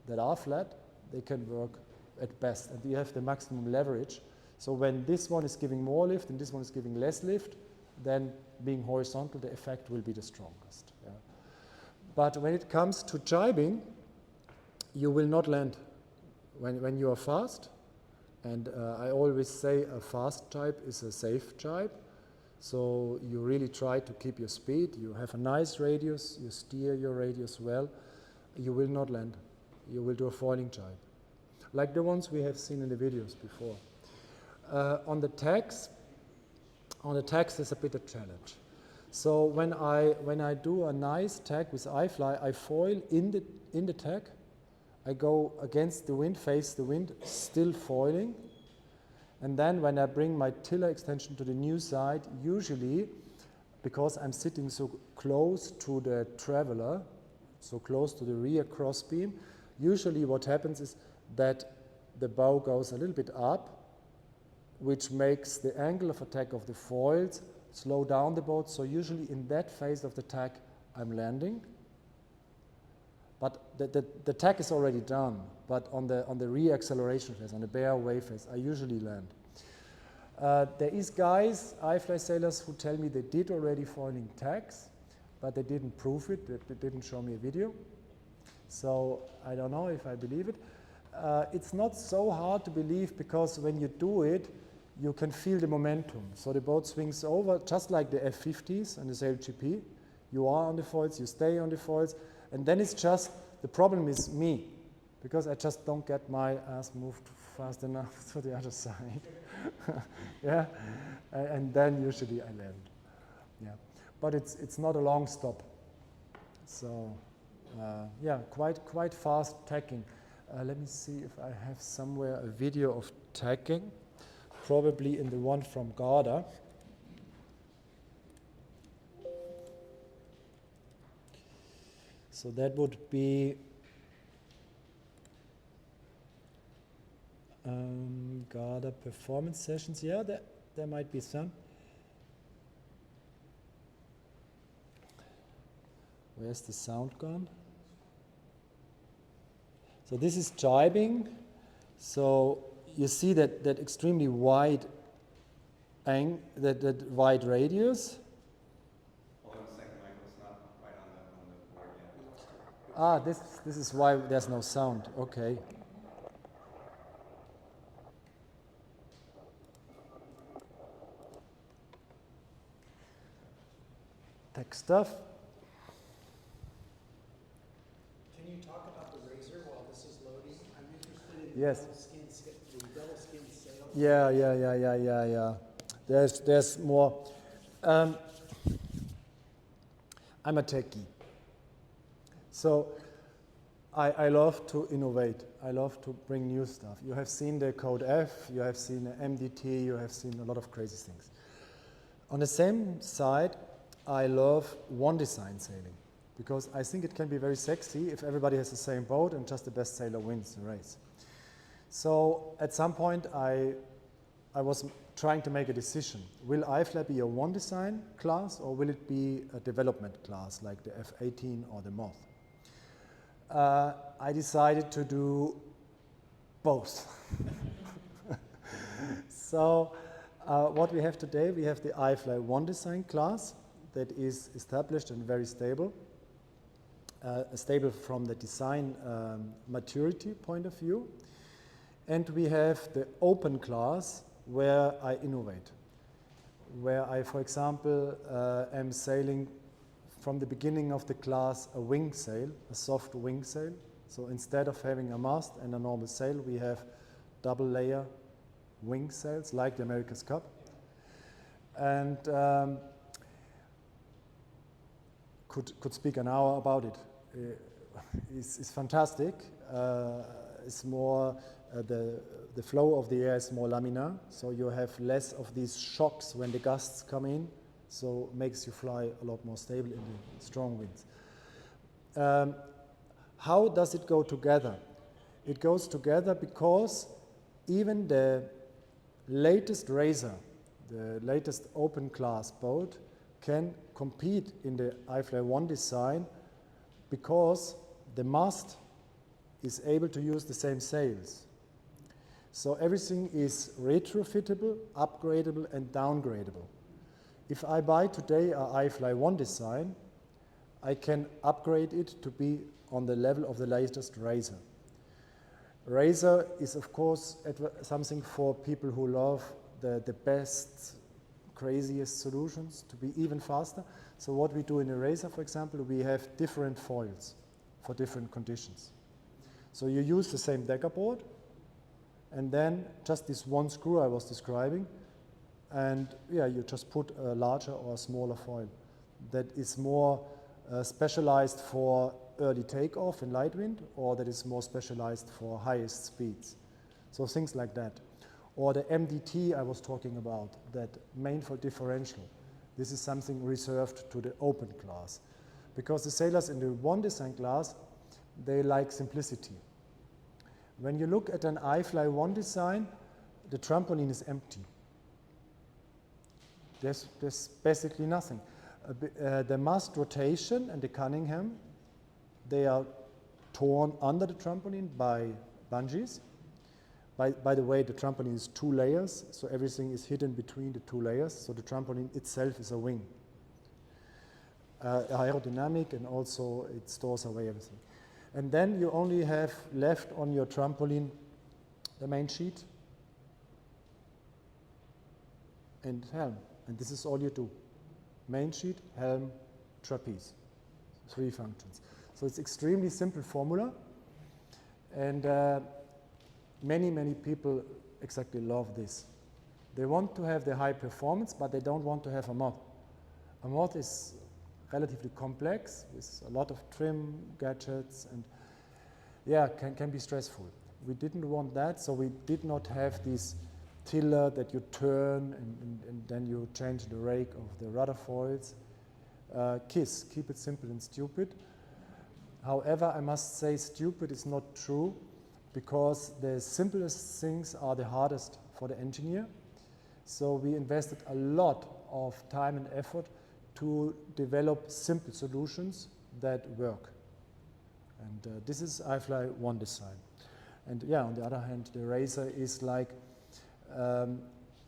that are flat, they can work at best, and you have the maximum leverage, So when this one is giving more lift and this one is giving less lift, then being horizontal, the effect will be the strongest. Yeah. But when it comes to jibing, you will not land when you are fast. And I always say a fast jibe is a safe jibe. So you really try to keep your speed. You have a nice radius. You steer your radius well. You will not land. You will do a foiling jibe, like the ones we have seen in the videos before. On the tags there's a bit of challenge. So when I do a nice tag with iFly, I foil in the tag. I go against the wind, face the wind, still foiling. And then when I bring my tiller extension to the new side, usually, because I'm sitting so close to the traveler, so close to the rear crossbeam, usually what happens is that the bow goes a little bit up, which makes the angle of attack of the foils slow down the boat. So usually in that phase of the tag, I'm landing. But the tag is already done. But on the re-acceleration phase, on the bare wave phase, I usually land. There is guys, iFly sailors, who tell me they did already foiling tags, but they didn't prove it. They didn't show me a video. So I don't know if I believe it. It's not so hard to believe, because when you do it, you can feel the momentum. So the boat swings over, just like the F50s and the Sail GP. You are on the foils, you stay on the foils, and then it's just, the problem is me, because I just don't get my ass moved fast enough to the other side. Yeah, and then usually I land. Yeah, but it's not a long stop. So yeah, quite fast tacking. Let me see if I have somewhere a video of tacking, probably in the one from Garda. So that would be Garda performance sessions. Yeah, there might be some. Where's the sound gone? So this is jibing. So you see that extremely wide that wide radius. Hold on a second, Michael, it's not right on the board yet. This is why there's no sound. Okay. Tech stuff. Can you talk about the razor while this is loading? I'm interested in Yes. the double skin sail. Yeah. There's more. I'm a techie. So I love to innovate. I love to bring new stuff. You have seen the Code F, you have seen the MDT, you have seen a lot of crazy things. On the same side, I love one design sailing, because I think it can be very sexy if everybody has the same boat and just the best sailor wins the race. So at some point I was trying to make a decision. Will iFly be a one design class, or will it be a development class like the F18 or the Moth? I decided to do both. So what we have today, we have the iFly one design class that is established and very stable. Stable from the design maturity point of view. And we have the open class where I innovate, where I, for example, am sailing from the beginning of the class a wing sail, a soft wing sail. So instead of having a mast and a normal sail, we have double layer wing sails like the America's Cup. And could speak an hour about it. It's fantastic. It's more the flow of the air is more laminar, so you have less of these shocks when the gusts come in, so makes you fly a lot more stable in the strong winds. How does it go together? It goes together because even the latest Razor, the latest open class boat, can compete in the iFly 1 design because the mast is able to use the same sails. So everything is retrofittable, upgradable, and downgradable. If I buy today a iFly 1 design, I can upgrade it to be on the level of the latest Razor. Razor is, of course, something for people who love the best, craziest solutions to be even faster. So what we do in a Razor, for example, we have different foils for different conditions. So you use the same decker board, and then just this one screw I was describing, and yeah, you just put a larger or a smaller foil that is more specialized for early takeoff in light wind, or that is more specialized for highest speeds. So things like that. Or the MDT I was talking about, that manifold differential. This is something reserved to the open class. Because the sailors in the one design class, they like simplicity. When you look at an iFly 1 design, the trampoline is empty. There's basically nothing. The mast rotation and the Cunningham, they are torn under the trampoline by bungees. By the way, the trampoline is 2 layers, so everything is hidden between the 2 layers, so the trampoline itself is a wing. Aerodynamic, and also it stores away everything. And then you only have left on your trampoline the main sheet and helm, and this is all you do. Main sheet, helm, trapeze, 3 functions. So it's extremely simple formula, and many people exactly love this. They want to have the high performance, but they don't want to have a Moth. A Moth is relatively complex with a lot of trim, gadgets, and yeah, can be stressful. We didn't want that, so we did not have this tiller that you turn and then you change the rake of the rudder foils. KISS, keep it simple and stupid. However, I must say stupid is not true, because the simplest things are the hardest for the engineer. So we invested a lot of time and effort to develop simple solutions that work. And this is iFly 1 design. And yeah, on the other hand, the Razor is like,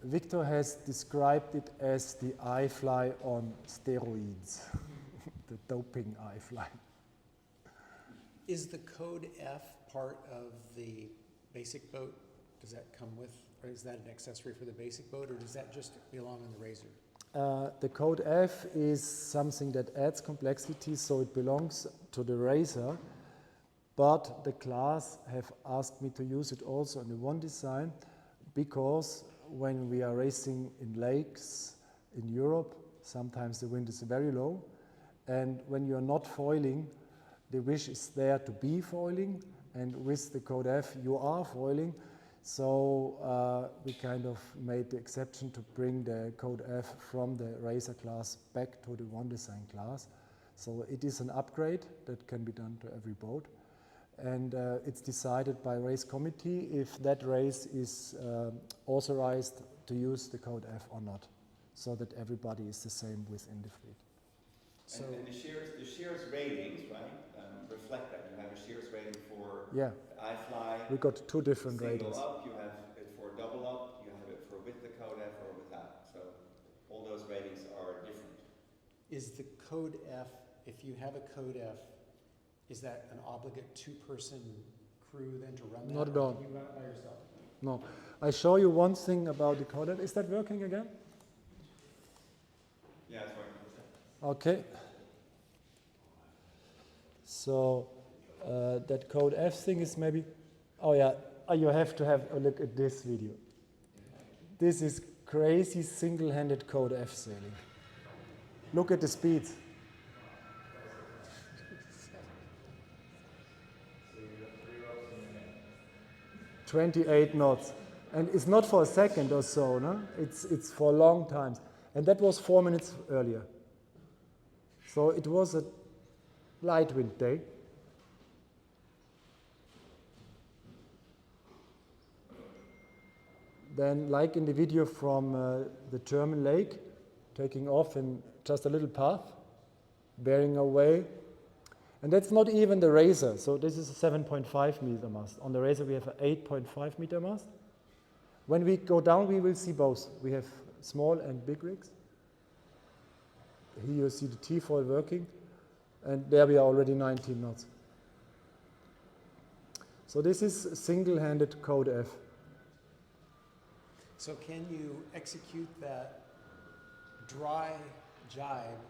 Victor has described it as the iFly on steroids, the doping iFly. Is the code F part of the basic boat? Does that come with, or is that an accessory for the basic boat, or does that just belong on the Razor? The code F is something that adds complexity, so it belongs to the Razor, but the class have asked me to use it also in the one design, because when we are racing in lakes in Europe, sometimes the wind is very low, and when you're not foiling, the wish is there to be foiling, and with the code F you are foiling. So we kind of made the exception to bring the code F from the Razor class back to the one design class. So it is an upgrade that can be done to every boat. And it's decided by race committee if that race is authorized to use the code F or not, so that everybody is the same within the fleet. So and the Shears ratings, right, reflect that. You have a Shears rating for yeah. iFly. We got 2 different ratings. Single up, you have it for double up, you have it for with the code F or without. So all those ratings are different. Is the code F, if you have a code F, is that an obligate 2-person crew then to run that? Not at all. Can you run it by yourself? No. I show you one thing about the code F. Is that working again? Yeah, it's working. Okay. So that code F thing is maybe, oh yeah, you have to have a look at this video. This is crazy single-handed code F sailing. Look at the speeds. So you have 3 ropes in your hand. 28 knots. And it's not for a second or so, no? It's for long times. And that was 4 minutes earlier. So it was a light wind day. Then, like in the video from the German lake, taking off in just a little path, bearing away. And that's not even the Razor. So this is a 7.5 meter mast. On the Razor we have an 8.5 meter mast. When we go down, we will see both. We have small and big rigs. Here you see the Tfoil working, and there we are already 19 knots. So this is single-handed code F. So can you execute that dry jibe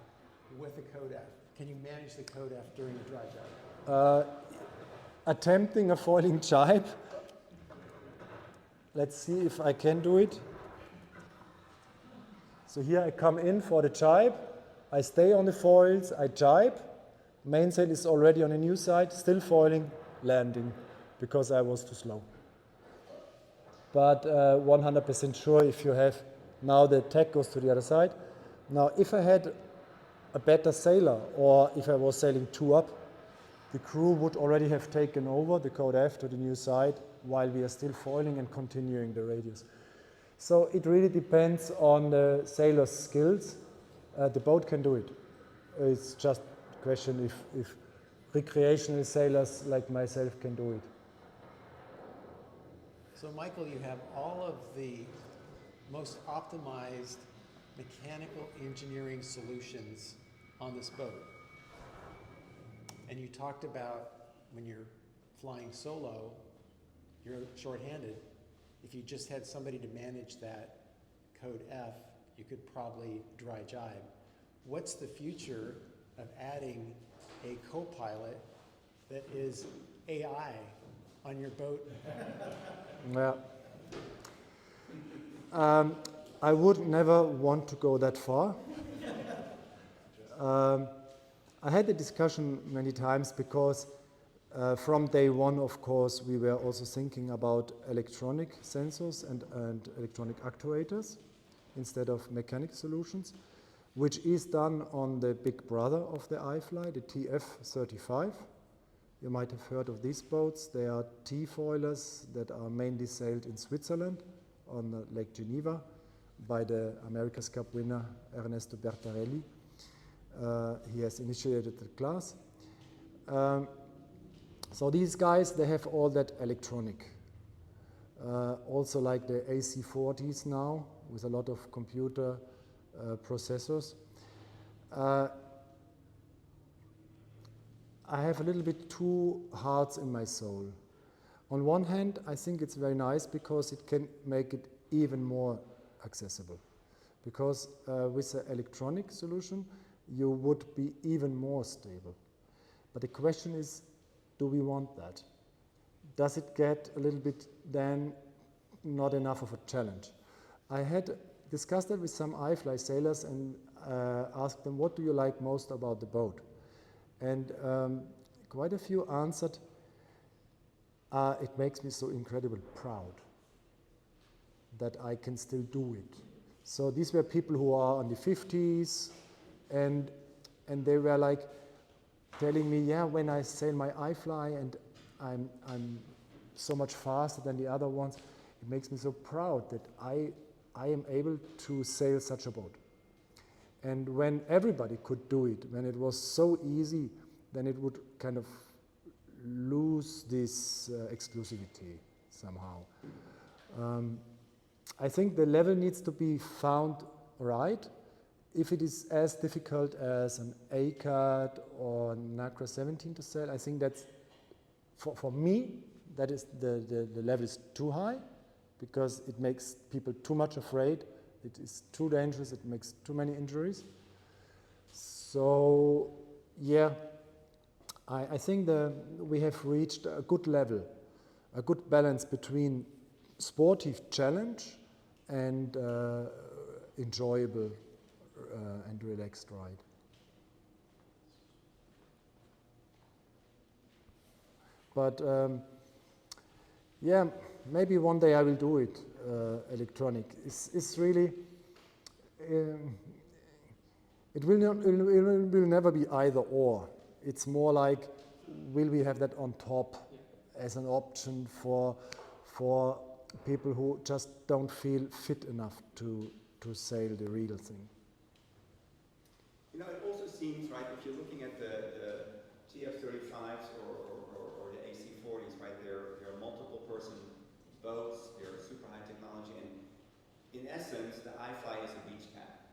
with a code F? Can you manage the code F during a dry jibe? Attempting a foiling jibe. Let's see if I can do it. So here I come in for the jibe. I stay on the foils, I jibe. Mainsail is already on a new side, still foiling, landing, because I was too slow. But 100% sure if you have, now the tack goes to the other side. Now if I had a better sailor, or if I was sailing 2 up, the crew would already have taken over the code F to the new side while we are still foiling and continuing the radius. So it really depends on the sailor's skills. The boat can do it. It's just a question if recreational sailors like myself can do it. So Michael, you have all of the most optimized mechanical engineering solutions on this boat. And you talked about when you're flying solo, you're shorthanded. If you just had somebody to manage that code F, you could probably dry jibe. What's the future of adding a co-pilot that is AI on your boat? Well, I would never want to go that far. I had the discussion many times because from day one, of course, we were also thinking about electronic sensors and electronic actuators instead of mechanic solutions, which is done on the big brother of the iFly, the TF35. You might have heard of these boats. They are Tfoilers that are mainly sailed in Switzerland on Lake Geneva by the America's Cup winner Ernesto Bertarelli. He has initiated the class. So these guys, they have all that electronic. Also like the AC40s now, with a lot of computer processors. I have a little bit two hearts in my soul. On one hand, I think it's very nice because it can make it even more accessible. Because with an electronic solution, you would be even more stable. But the question is, do we want that? Does it get a little bit then not enough of a challenge? I had discussed that with some iFly sailors and asked them, what do you like most about the boat? And quite a few answered, it makes me so incredibly proud that I can still do it. So these were people who are on the 50s, and they were like telling me, yeah, when I sail my iFly and I'm so much faster than the other ones, it makes me so proud that I am able to sail such a boat. And when everybody could do it, when it was so easy, then it would kind of lose this exclusivity somehow. I think the level needs to be found right. If it is as difficult as an ACAT or NACRA 17 to sail, I think that's, for me, that is the level is too high because it makes people too much afraid. It is too dangerous, it makes too many injuries. So, yeah, I think we have reached a good level, a good balance between sportive challenge and enjoyable and relaxed ride. But yeah, maybe one day I will do it electronic. It's really, it will never be either or. It's more like, will we have that on top as an option for people who just don't feel fit enough to sail the real thing? You know, it also seems, right, if you're looking at the TF35s or the AC40s, right, they're multiple person boats, your super high technology, and in essence, the iFly is a beach cat.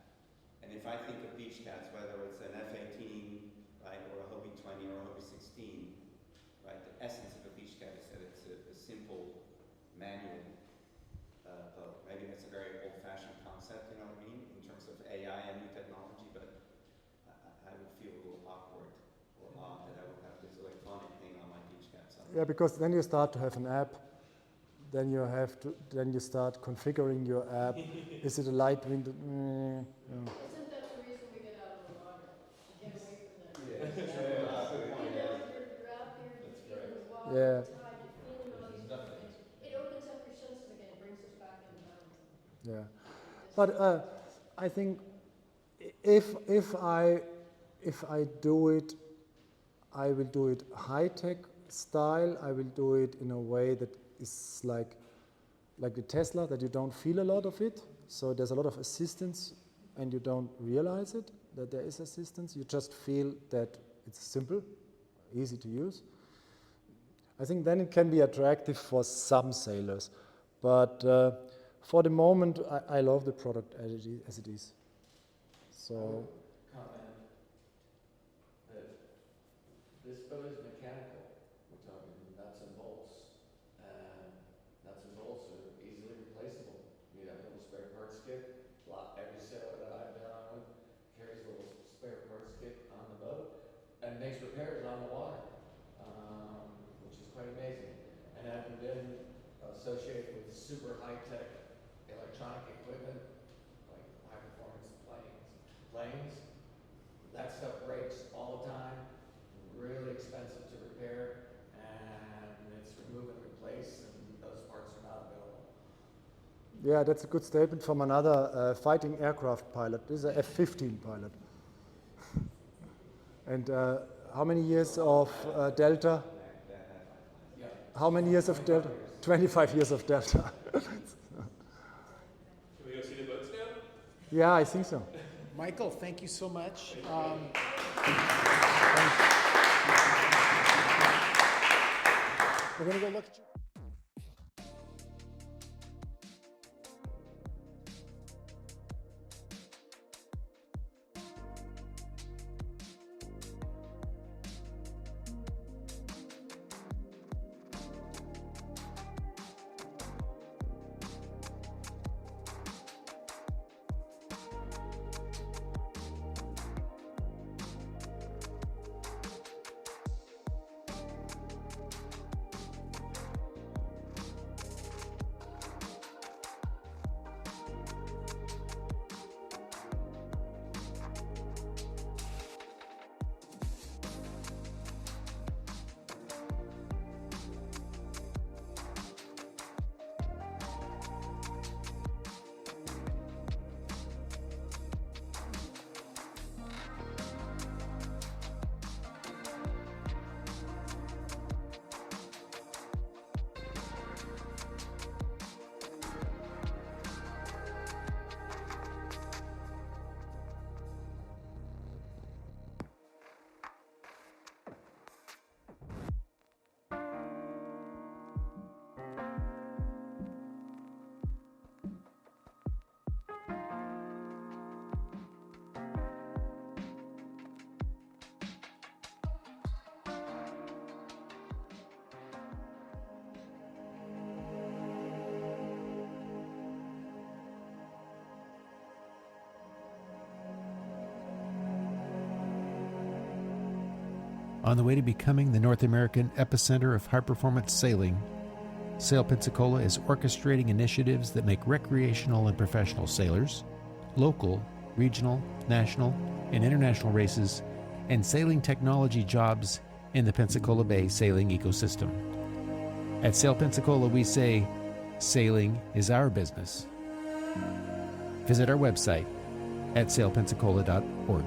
And if I think of beach cats, whether it's an F18, right, or a Hobie 20 or a Hobie 16, right, the essence of a beach cat is that it's a simple manual boat. Maybe that's a very old-fashioned concept, you know what I mean, in terms of AI and new technology, but I would feel a little awkward or odd that I would have this electronic thing on my beach cat. So. Yeah, because then you start to have an app. Then you start configuring your app. Is it a light window? Yeah. Isn't that the reason we get out of the water? To get away from that? Yeah. You're out there, you're feeling the water, Yeah. the tide, you're feeling all these different things. It opens up your senses again, it brings us back into balance. Yeah, but I think if I do it, I will do it high tech style. I will do it in a way that is like the Tesla, that you don't feel a lot of it. So there's a lot of assistance, and you don't realize it that there is assistance. You just feel that it's simple, easy to use. I think then it can be attractive for some sailors, but for the moment, I love the product as it is. So. Comment that this boat is mechanical. We're talking nuts and bolts. And nuts and bolts are easily replaceable. You have a little spare parts kit. Every sailor that I've been on with carries a little spare parts kit on the boat and makes repairs on the water, which is quite amazing. And having been associated with super high-tech electronic equipment, like high-performance planes, that stuff breaks all the time, really expensive to repair, and it's remove and replace, and those parts are not available. Yeah, that's a good statement from another fighting aircraft pilot. This is an F18 pilot. And how many years of Delta? Yeah. How many years of Delta? 25 years of Delta. Can we go see the boats now? Yeah, I think so. Michael, thank you so much. We're going to go look at you. On the way to becoming the North American epicenter of high-performance sailing, Sail Pensacola is orchestrating initiatives that make recreational and professional sailors, local, regional, national, and international races, and sailing technology jobs in the Pensacola Bay sailing ecosystem. At Sail Pensacola, we say, sailing is our business. Visit our website at sailpensacola.org.